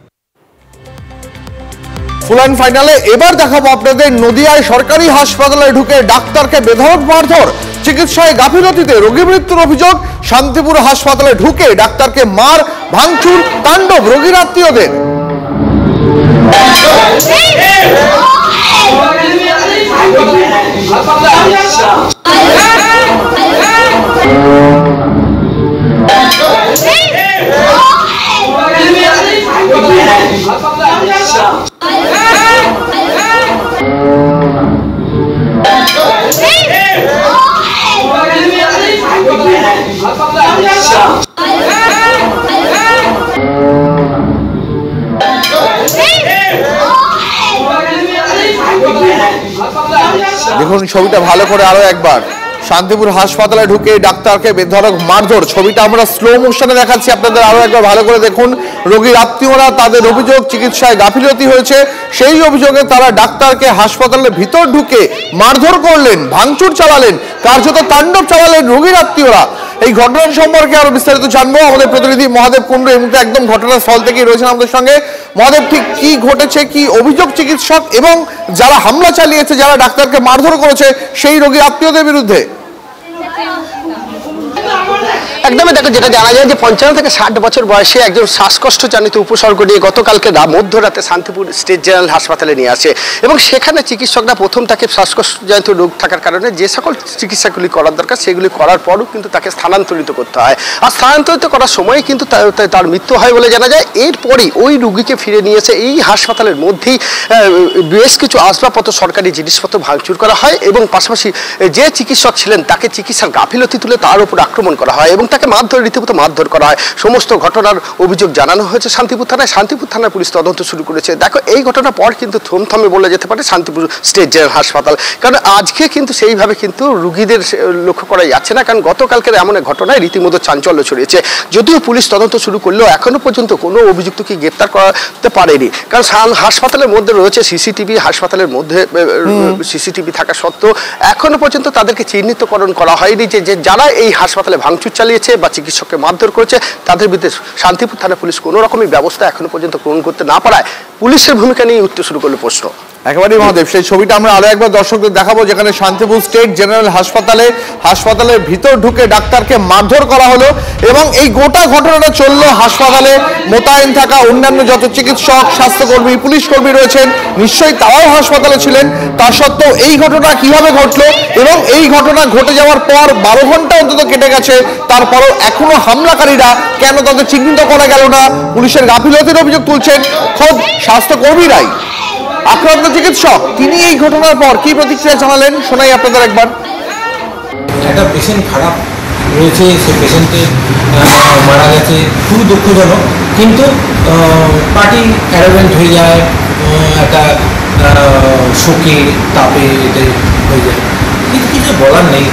ফুল অ্যান্ড ফাইনালে এবার দেখাবো আপনাদের নদিয়ায় সরকারি হাসপাতালে ঢুকে ডাক্তারকে বেধড়ক মারধর, চিকিৎসায় গাফিলতিতে রোগী মৃত্যুর অভিযোগ। শান্তিপুর হাসপাতালে ঢুকে ডাক্তারকে মার, ভাঙচুর, তাণ্ডব রোগীর আত্মীয়দের। দেখুন ছবিটা ভালো করে আরো একবার। শান্তিপুর হাসপাতালে ঢুকে ডাক্তারকে বেধড়ক মারধর, ছবিটা আমরা স্লো মোশনে দেখাচ্ছি আপনাদের, আরো একবার ভালো করে দেখুন। রোগীর আত্মীয়রা তাদের অভিযোগ চিকিৎসায় গাফিলতি হয়েছে, সেই অভিযোগে তারা ডাক্তারকে হাসপাতালের ভিতর ঢুকে মারধর করলেন, ভাঙচুর চালালেন, কার্যত তাণ্ডব চালালেন রোগীর আত্মীয়রা। এই ঘটনার সম্পর্কে আরো বিস্তারিত জানবো, আমাদের প্রতিনিধি মহাদেব কুণ্ডু এই মুহূর্তে একদম ঘটনাস্থল থেকেই রয়েছেন আমাদের সঙ্গে। মহাদেব, ঠিক কি ঘটেছে, কি অভিযোগ চিকিৎসক এবং যারা হামলা চালিয়েছে, যারা ডাক্তারকে মারধর করেছে সেই রোগীর আত্মীয়দের বিরুদ্ধে? একদমই দেখো, যেটা জানা যায় যে 55 থেকে 60 বছর বয়সে একজন শ্বাসকষ্টজনিত উপসর্গ নিয়ে গতকালকে মধ্যরাতে শান্তিপুর স্টেট জেনারেল হাসপাতালে নিয়ে আসে এবং সেখানে চিকিৎসকরা প্রথম তাকে শ্বাসকষ্টজনিত রোগ থাকার কারণে যে সকল চিকিৎসাগুলি করার দরকার সেগুলি করার পরও কিন্তু তাকে স্থানান্তরিত করতে হয়, আর স্থানান্তরিত করার সময় কিন্তু তার মৃত্যু হয় বলে জানা যায়। এরপরই ওই রোগীকে ফিরে নিয়ে এসে এই হাসপাতালের মধ্যেই বেশ কিছু আসবাবপত্র, সরকারি জিনিসপত্র ভাঙচুর করা হয় এবং পাশাপাশি যে চিকিৎসক ছিলেন তাকে চিকিৎসার গাফিলতি তুলে তার উপর আক্রমণ করা হয় এবং তাকে মারধর, রীতিমতো মারধর করা হয়। সমস্ত ঘটনার অভিযোগ জানানো হয়েছে শান্তিপুর থানায়। শান্তিপুর থানার পুলিশ তদন্ত শুরু করেছে। দেখো, এই ঘটনার পর কিন্তু থমথমে বলা যেতে পারে শান্তিপুর স্টেট জেনারেল হাসপাতাল, কারণ আজকে কিন্তু সেইভাবে কিন্তু রোগীদের লক্ষ্য করা যাচ্ছে না, কারণ গতকালকের এমন এক ঘটনায় রীতিমতো চাঞ্চল্য ছড়িয়েছে। যদিও পুলিশ তদন্ত শুরু করলেও এখনো পর্যন্ত কোনো অভিযুক্তকে গ্রেপ্তার করতে পারেনি, কারণ হাসপাতালের মধ্যে রয়েছে সিসিটিভি, হাসপাতালের মধ্যে সিসিটিভি থাকা সত্ত্বেও এখনো পর্যন্ত তাদেরকে চিহ্নিতকরণ করা হয়নি যে যারা এই হাসপাতালে ভাঙচুর চালিয়েছে বা চিকিৎসককে মারধর করেছে তাদের বিরুদ্ধে শান্তিপুর থানা পুলিশ কোনো রকমের ব্যবস্থা এখনো পর্যন্ত গ্রহণ করতে না পারায় পুলিশের ভূমিকা নিয়ে উঠতে শুরু করলো প্রশ্ন। একেবারেই মহাদেব, সেই ছবিটা আমরা আরো একবার দর্শকদের দেখাবো, যেখানে শান্তিপুর স্টেট জেনারেল হাসপাতালের ভিতর ঢুকে ডাক্তারকে মারধর করা হলো এবং এই গোটা ঘটনাটা চললো। হাসপাতালে মোতায়েন থাকা অন্যান্য যত চিকিৎসক, স্বাস্থ্যকর্মী, পুলিশ কর্মী রয়েছেন নিশ্চয়ই তারাও হাসপাতালে ছিলেন, তা সত্ত্বেও এই ঘটনা কিভাবে ঘটলো এবং এই ঘটনা ঘটে যাওয়ার পর 12 ঘন্টা অন্তত কেটে গেছে, তারপরও এখনো হামলাকারীরা কেন তাদের চিহ্নিত করা গেল না, পুলিশের গাফিলতির অভিযোগ তুলছেন খোদ স্বাস্থ্যকর্মীরাই। আক্রান্ত চিকিৎসক তিনি এই ঘটনার পর কি প্রতিক্রিয়া জানালেন শোনাই আপনাদের একবার। একটা পেশেন্ট খারাপ রয়েছে, সে পেশেন্টে মারা গেছে, খুবই দুঃখজনক, কিন্তু পার্টি অ্যারেঞ্জমেন্ট হয়ে যায়, একটা শোকের তাপে এতে হয়ে যায়, কিন্তু কিছু বলার নেই।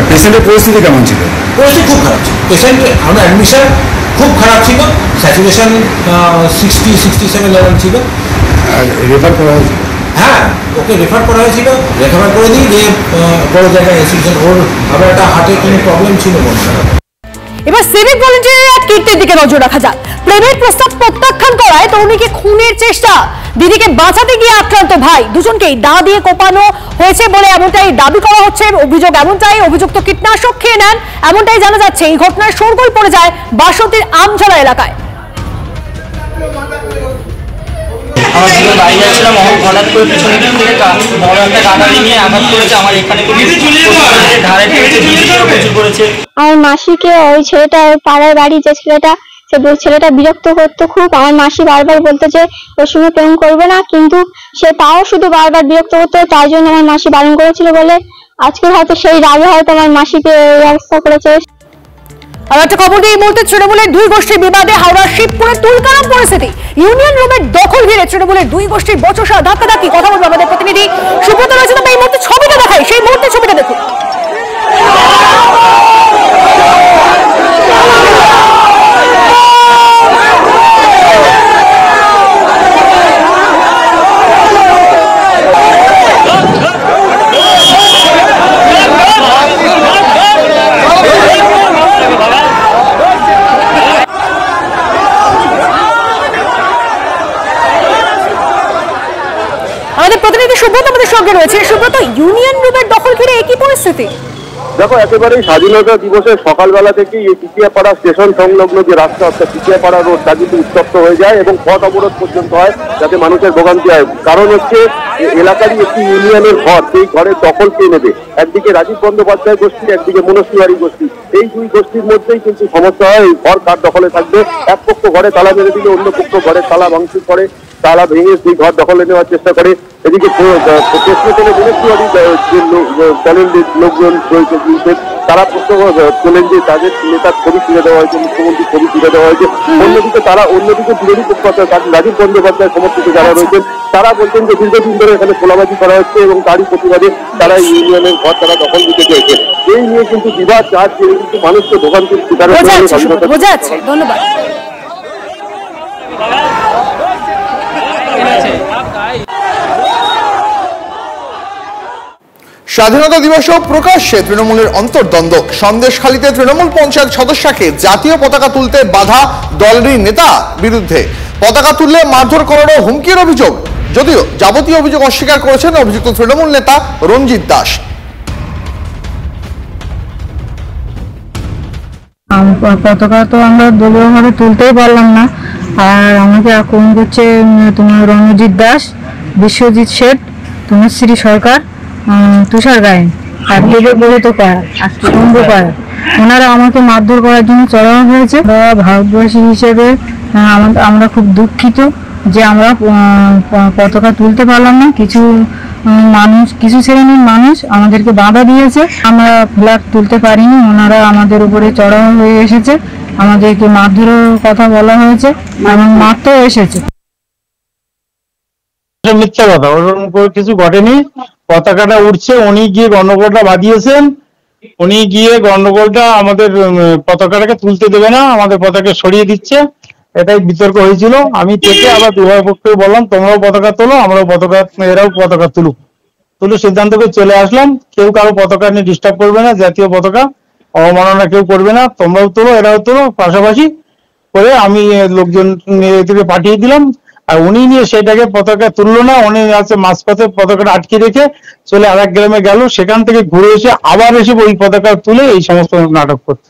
পেশেন্টের পরিস্থিতি কেমন ছিল? পরিস্থিতি খুব খারাপ ছিল, পেশেন্ট আমরা অ্যাডমিশন খুব খারাপ ছিল, স্যাচুরেশন 60-67 লেভেল ছিল। রেফার করা হয়েছিল? হ্যাঁ, ওকে রেফার করা হয়েছিল, রেফার করে দিই যে বড় জায়গায় ইনস্টিটিউশন, ওর আবার একটা হার্টের কোনো প্রবলেম ছিল মনে হয়। এবার সিভিক ভলেন্টিয়াররা কীর্তির দিকে নজর রাখা যাক। প্রেমের প্রস্তাব প্রত্যাখ্যান করায় তরুণীকে খুনের চেষ্টা, দিদিকে বাঁচাতে গিয়ে আক্রান্ত ভাই, দুজনকেই দা দিয়ে কোপানো হয়েছে বলে এমনটাই দাবি করা হচ্ছে। অভিযোগ এমনটাই, অভিযুক্ত কীটনাশক খেয়ে নেন এমনটাই জানা যাচ্ছে। এই ঘটনায় শোরগোল পড়ে যায় বাসন্তীর আমঝালা এলাকায়। আমার দিকে বাড়ি যাচ্ছিলাম, হঠাৎ করে পেছনের দিক থেকে বড় একটা গাড়ি নিয়ে আঘাত করেছে, আমার এখানে ধারে প্রচুর করেছে। আমার মাসিকে ওই ছেলেটা, ওই পাড়ার বাড়ি যে ছেলেটা বিরক্ত করতো খুব। আমার মাসি বারবার বলতো যে ওর সঙ্গে প্রেম করবে না, কিন্তু সে তাও শুধু বারবার বিরক্ত করতো, তাই জন্য আমার মাসি বারণ করেছিল বলে আজকে হয়তো সেই রাগে হয়তো আমার মাসিকে এই অবস্থা করেছে। আর একটা খবর দিয়ে এই মুহূর্তে তৃণমূলের দুই গোষ্ঠীর বিবাদে হাওড়ার শিবপুরে তুলকালাম পরিস্থিতি। ইউনিয়ন রুমের দখল ঘিরে তৃণমূলের দুই গোষ্ঠীর বচসা ধাক্কাধাক্কি। কথা বলবো আমাদের প্রতিনিধি সুব্রত রয়েছে, এই মুহূর্তে ছবিটা দেখাই, সেই মুহূর্তে ছবিটা দেখুন। আমাদের প্রতিনিধি সুব্রত আমাদের সঙ্গে রয়েছে। সুব্রত, ইউনিয়ন রুমের দখল ঘিরে একই পরিস্থিতি। দেখো, একেবারেই স্বাধীনতা দিবসের সকালবেলা থেকে এই টিকিয়াপাড়া স্টেশন সংলগ্ন যে রাস্তা, অর্থাৎ টিকিয়াপাড়া রোড, তা কিন্তু উত্তপ্ত হয়ে যায় এবং পথ অবরোধ পর্যন্ত হয়, যাতে মানুষের ভোগান্তি হয়। কারণ হচ্ছে এলাকারই একটি ইউনিয়নের ঘর, সেই ঘরের দখল কে নেবে। একদিকে রাজীব বন্দ্যোপাধ্যায় গোষ্ঠী, একদিকে মনস্বিহারী গোষ্ঠী, এই দুই গোষ্ঠীর মধ্যেই কিন্তু সমস্যা হয়। এই ঘর কার দখলে থাকবে? এক পক্ষ ঘরে তালা মেরে দিলে অন্য পক্ষ ঘরের তালা ভাঙচুর করে, তালা ভেঙে সেই ঘর দখলে নেওয়ার চেষ্টা করে। এদিকে প্রশ্ন করে মনস্বিহারী দলের লোকজন রয়েছে, তারা প্রশ্ন তোলেন যে তাদের নেতার ছবি তুলে দেওয়া হয়েছে, মুখ্যমন্ত্রীর ছবি তুলে দেওয়া হয়েছে। অন্যদিকে বিরোধী পক্ষ রাজীব বন্দ্যোপাধ্যায় সমর্থিত যারা রয়েছেন তারা বলছেন যে দীর্ঘদিন ধরে এখানে খোলাবাজি করা হচ্ছে এবং তারই প্রতিবাদে তারা ইউনিয়নের ঘর তারা দখল দিতে চেয়েছে। এই নিয়ে কিন্তু বিবাদ চার কিন্তু মানুষকে ভোগান্তির শিকার বোঝা যাচ্ছে। ধন্যবাদ। স্বাধীনতা দিবসেও প্রকাশ্যে তৃণমূলের অন্তর্দ্বন্দ্ব। সন্দেশখালীতে তৃণমূল পঞ্চায়েত সদস্যকে জাতীয় পতাকা তুলতে বাধা দলেরই নেতা বিরুদ্ধে। পতাকা তুললে মারধর করারও হুমকির অভিযোগ, যদিও যাবতীয় অভিযোগ অস্বীকার করেছেন অভিযুক্ত তৃণমূল নেতা রঞ্জিত দাস। পতাকা তো আমরা দলীয়ভাবে তুলতেই পারলাম না, আর আমাকে আক্রমণ করছে তোমার রণজিৎ দাস, বিশ্বজিৎ শেঠ, তনুশ্রী সরকার, তুষার গায়েন আর বলিত পাড়া, শম্ভু পাড়া, ওনারা আমাকে মারধর করার জন্য চড়ানো হয়েছে। ভারতবাসী হিসেবে আমরা খুব দুঃখিত যে আমরা পতাকা তুলতে পারলাম না। কিছু শ্রেণীর মানুষ আমাদেরকে বাধা দিয়েছে, আমরা ফ্ল্যাগ তুলতে পারিনি। ওনারা আমাদের উপরে চড়াও হয়ে এসেছে, আমাদেরকে মারধরের কথা বলা হয়েছে এবং মারতেও এসেছে। মিথ্যা কথা, ওরকম কিছু ঘটেনি। পতাকাটা উঠছে, উনি গিয়ে গন্ডগোলটা বাঁধিয়েছেন। উনি গিয়ে গন্ডগোলটা আমাদের পতাকাটাকে তুলতে দেবে না, আমাদের পতাকা সরিয়ে দিচ্ছে, এটাই বিতর্ক হয়েছিল। আমি থেকে আবার উভয় পক্ষে বললাম তোমরাও পতাকা তোলো, আমরাও পতাকা, এরাও পতাকা তুলে সিদ্ধান্ত করে চলে আসলাম। কেউ কারো পতাকা নিয়ে ডিস্টার্ব করবে না, জাতীয় পতাকা অবমাননা কেউ করবে না, তোমরাও তোলো এরাও তোলো, পাশাপাশি করে আমি লোকজন এদিকে পাঠিয়ে দিলাম। আর উনি নিয়ে সেটাকে পতাকা তুললো না, উনি আছে মাঝপথে পতাকাটা আটকে রেখে চলে আরেক গ্রামে গেল, সেখান থেকে ঘুরে এসে আবার এসে ওই পতাকা তুলে এই সমস্ত নাটক করছে।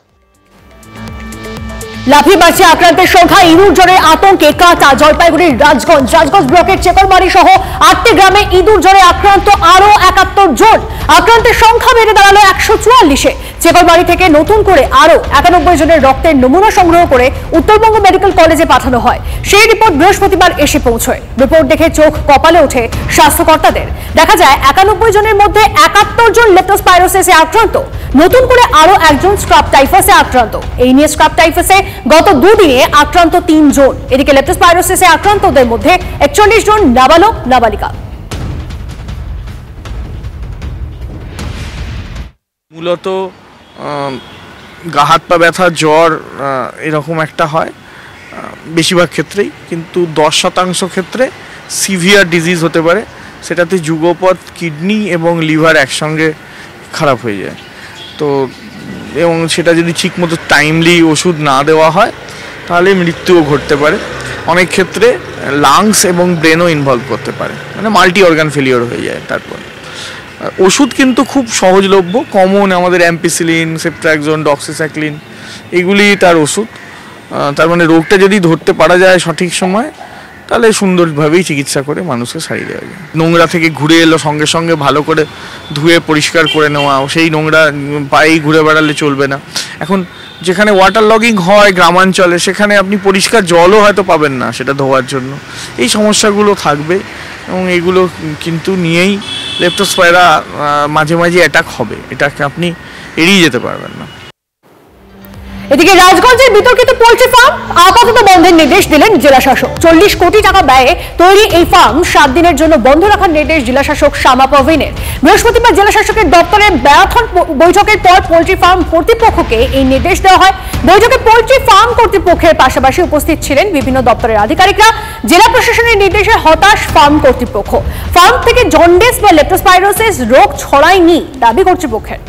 লাফিয়ে বাড়ছে আক্রান্তের সংখ্যা, ইঁদুর জ্বরের আতঙ্কে কাঁটা জলপাইগুড়ির রাজগঞ্জ ব্লকের চেকলমারি সহ 8টি গ্রামে ইঁদুর জ্বরে আক্রান্ত আরো 71 জন। আক্রান্তের সংখ্যা বেড়ে দাঁড়ালো 144-এ। চেকলমারি থেকে নতুন করে আরো 91 জনের রক্তের নমুনা সংগ্রহ করে উত্তরবঙ্গ মেডিকেল কলেজে পাঠানো হয়। সেই রিপোর্ট বৃহস্পতিবার এসে পৌঁছয়। রিপোর্ট দেখে চোখ কপালে ওঠে স্বাস্থ্যকর্তাদের। দেখা যায় 91 জনের মধ্যে 71 জন লেপ্টোস্পাইরোসিসে আক্রান্ত, নতুন করে আরো একজন স্ক্রাব টাইফাসে আক্রান্ত। এই নিয়ে স্ক্রাব টাইফাসে গত দুদিনে আক্রান্ত 3 জন। এদিকে লেপ্টোস্পাইরোসিসে আক্রান্তদের মধ্যে 41 জন নাবালক নাবালিকা। মূলত গা হাত পা ব্যথা, জ্বর এরকম একটা হয় বেশিরভাগ ক্ষেত্রেই, কিন্তু 10% ক্ষেত্রে সিভিয়ার ডিজিজ হতে পারে। সেটাতে যুগপৎ, কিডনি এবং লিভার একসঙ্গে খারাপ হয়ে যায়। তো এবং সেটা যদি ঠিকমতো টাইমলি ওষুধ না দেওয়া হয় তাহলে মৃত্যুও ঘটতে পারে। অনেক ক্ষেত্রে লাংস এবং ব্রেনও ইনভলভ করতে পারে, মানে মাল্টি অর্গান ফেলিওর হয়ে যায়। তারপর ওষুধ কিন্তু খুব সহজলভ্য, কমন, আমাদের অ্যাম্পিসিলিন, সেপ্ট্রাক্সোন, ডক্সিসাইক্লিন এগুলি তার ওষুধ। তার মানে রোগটা যদি ধরতে পারা যায় সঠিক সময় তাহলে সুন্দরভাবেই চিকিৎসা করে মানুষকে সারিয়ে দেওয়া যায়। নোংরা থেকে ঘুরে এলো সঙ্গে সঙ্গে ভালো করে ধুয়ে পরিষ্কার করে নেওয়া, সেই নোংরা পায়েই ঘুরে বেড়ালে চলবে না। এখন যেখানে ওয়াটার লগিং হয় গ্রামাঞ্চলে, সেখানে আপনি পরিষ্কার জলও হয়তো পাবেন না সেটা ধোয়ার জন্য। এই সমস্যাগুলো থাকবে এবং এগুলো কিন্তু নিয়েই লেপ্টোস্পাইরা মাঝে মাঝে অ্যাটাক হবে, এটাকে আপনি এড়িয়ে যেতে পারবেন না। এদিকে রাজগঞ্জের বিতর্কিত পোল্ট্রি ফার্ম আপাতত বন্ধের নির্দেশ দিলেন জেলাশাসক। 40 কোটি টাকা ব্যয়ে তৈরি এই ফার্ম 7 দিনের জন্য বন্ধ রাখার নির্দেশ জেলাশাসক শ্যামা পারভিনের। বৃহস্পতিবার জেলাশাসকের দপ্তরে ম্যারাথন বৈঠকের পর পোল্ট্রি ফার্ম কর্তৃপক্ষকে এই নির্দেশ দেওয়া হয়। বৈঠকে পোল্ট্রি ফার্ম কর্তৃপক্ষের পাশাপাশি উপস্থিত ছিলেন বিভিন্ন দপ্তরের আধিকারিকরা। জেলা প্রশাসনের নির্দেশে হতাশ ফার্ম কর্তৃপক্ষ। ফার্ম থেকে জন্ডিস বা লেপ্টোস্পাইরোসিস রোগ ছড়ায়নি দাবি কর্তৃপক্ষের।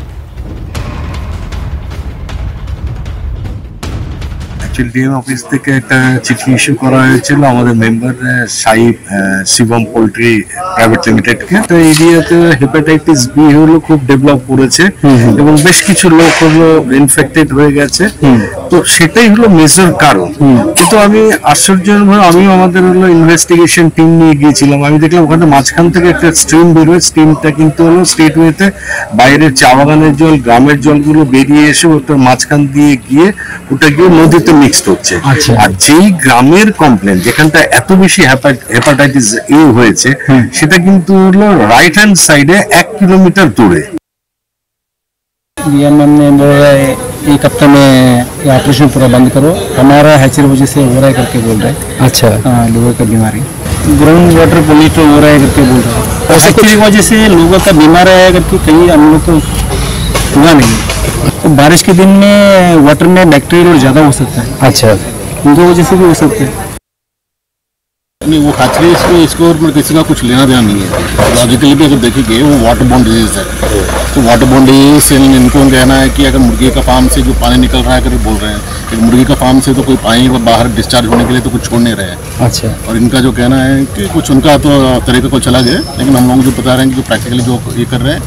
ডিএম অফিস থেকে একটা চিঠি ইস্যু করা হয়েছিল আমাদের মেম্বার শিবম পোল্ট্রি প্রাইভেট লিমিটেডকে। তো এরিয়াতে হেপাটাইটিস বি হলো খুব ডেভেলপ করেছে এবং বেশ কিছু লোক হলো ইনফেক্টেড হয়ে গেছে। তো সেটাই হলো মেজর কারণ। কিন্তু আমি আশ্চর্যজনকভাবে আমিও আমাদের হলো ইনভেস্টিগেশন টিম নিয়ে গিয়েছিলাম। আমি দেখলাম ওখানে মাঝখান থেকে একটা স্ট্রিম বেরোয়, স্ট্রিমটা কিন্তু হলো স্টেট ওয়েতে বাইরের চা বাগানের জল, গ্রামের জলগুলো বেরিয়ে এসে ওটা মাঝখান দিয়ে গিয়ে ওটা গিয়ে নদীতে মিক্সড হচ্ছে। আর যেই গ্রামের কমপ্লেন যেখানটা এত বেশি হেপাটাইটিস এ হয়েছে সেটা কিন্তু হলো राइट हैंड साइड है 1 किलोमीटर दूर है। मैम ने बोल रहा है 1 हफ्ते में ये ऑपरेशन पूरा बंद करो, हमारा हैचरी वजह से हो रहा है करके बोल रहे हैं। अच्छा, लोगों की बीमारी ग्राउंड वाटर पोल्यूशन हो रहा है करके बोल रहा है। फैक्ट्री की वजह से लोगों का बीमार है करके कहीं हम लोग को हुआ नहीं। तो बारिश के दिन में वाटर में बैक्टीरिया लोड ज़्यादा हो सकता है। अच्छा, उनकी वजह से भी हो सकता है। नहीं, वो खतरे इसको और किसी का कुछ लेना देना नहीं है। लॉजिकली भी अगर देखेंगे वो वाटर बॉर्न डिजीज है। तो वाटर बॉर्न डिजीज से इनको कहना है कि अगर मुर्गी का फार्म से जो पानी निकल रहा है करके बोल रहे हैं कि मुर्गी का फार्म से तो कोई पानी बाहर डिस्चार्ज होने के लिए तो कुछ छोड़ नहीं रहे हैं। अच्छा, और इनका जो कहना है कि कुछ उनका तो तरीका को चला गया, लेकिन हम लोग जो बता रहे हैं कि जो प्रैक्टिकली जो ये कर रहे हैं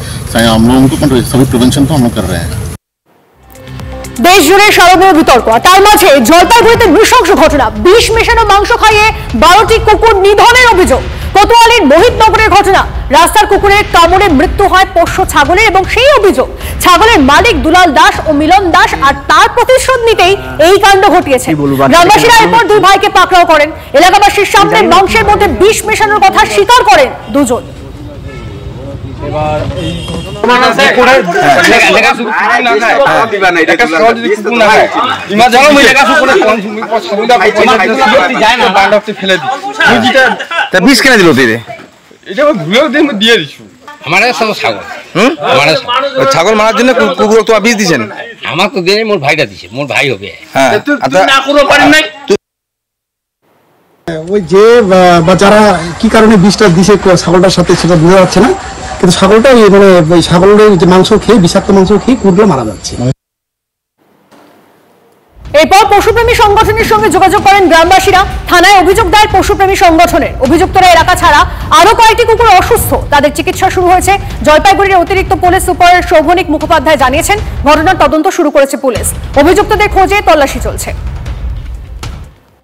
हम लोगों को सभी प्रिवेंशन तो हम लोग कर रहे हैं। দেশ জুড়ে শারদীয় বিতর্ক, আর তার মাঝে জলপাইগুড়িতে নৃশংস ঘটনা। বিষ মেশানো মাংস খাইয়ে 12টি কুকুর নিধনের অভিযোগ। কোতোয়ালির মোহিতনগরের ঘটনা, রাস্তার কুকুরের কামড়ে মৃত্যু হয় পোষ্য ছাগলের, এবং সেই অভিযোগ ছাগলের মালিক দুলাল দাস ও মিলন দাস, আর তার প্রতিশোধ নিতেই এই কাণ্ড ঘটিয়েছে। গ্রামবাসীরা এরপর দুই ভাইকে পাকড়াও করেন। এলাকাবাসীর সামনে মাংসের মধ্যে বিষ মেশানোর কথা স্বীকার করেন দুজন। বিষ কেন দিল তুই? ছাগল মারার জন্য কুকুর তোমার বিষ দিচ্ছেন? আমার তো দেয়, মোর ভাইটা দিছে, মোর ভাই হবে। হ্যাঁ, ওই যে বা যারা কি কারণে বিষটা দিছে ছাগলটার সাথে সেটা বোঝা যাচ্ছে না, কিন্তু ছাগলটা মানে ছাগলের যে মাংস খেয়ে, বিষাক্ত মাংস খেয়ে কুকুরগুলো মারা যাচ্ছে। এরপর পশুপ্রেমী সংগঠনের সঙ্গে যোগাযোগ করেন গ্রামবাসীরা। থানায় অভিযোগ দায়ের পশুপ্রেমী সংগঠনের। অভিযুক্তরা এলাকা ছাড়া আরো কয়েকটি কুকুর অসুস্থ, তাদের চিকিৎসা শুরু হয়েছে। জলপাইগুড়ির অতিরিক্ত পুলিশ সুপার শোভনিক মুখোপাধ্যায় জানিয়েছেন, ঘটনার তদন্ত শুরু করেছে পুলিশ। অভিযুক্তদের খোঁজে তল্লাশি চলছে।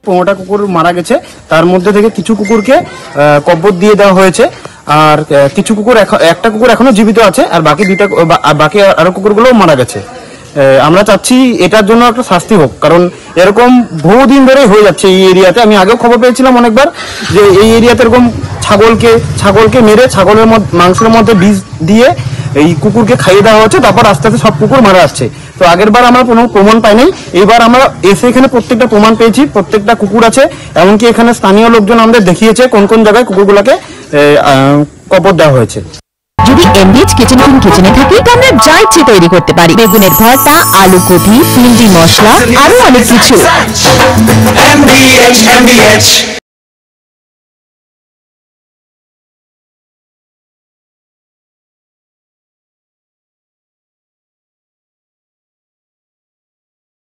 15টা কুকুর মারা গেছে, তার মধ্যে থেকে কিছু কুকুরকে কব্বর দিয়ে দেওয়া হয়েছে, আর কিছু কুকুর একটা কুকুর এখনো জীবিত আছে, আর বাকি আরো কুকুরগুলো মারা গেছে। আমরা চাচ্ছি এটার জন্য একটা শাস্তি হোক, কারণ এরকম বহুদিন ধরে হয়ে যাচ্ছে এই এরিয়াতে। আমি আগেও খবর পেয়েছিলাম অনেকবার যে এই এরিয়াতে এরকম ছাগলকে মেরে ছাগলের মাংসের মধ্যে বিষ দিয়ে এই কুকুরকে খাইয়ে দেওয়া হচ্ছে, তারপর আস্তে আস্তে সব কুকুর মারা আসছে। তো আগের বার আমরা কোনো প্রমাণ পাইনি, এইবার আমরা এসে এখানে প্রত্যেকটা প্রমাণ পেয়েছি, প্রত্যেকটা কুকুর আছে। এমনকি এখানে স্থানীয় লোকজন আমাদের দেখিয়েছে কোন কোন জায়গায় কুকুরগুলোকে কবর দেওয়া হয়েছে। যদি এমডিএইচ কিচেন কিচেনে থাকি তো আমরা যা ইচ্ছে তৈরি করতে পারি। বেগুনের ভর্তা, আলু কপি, ভিন্ডি মশলা, আরো অনেক কিছু।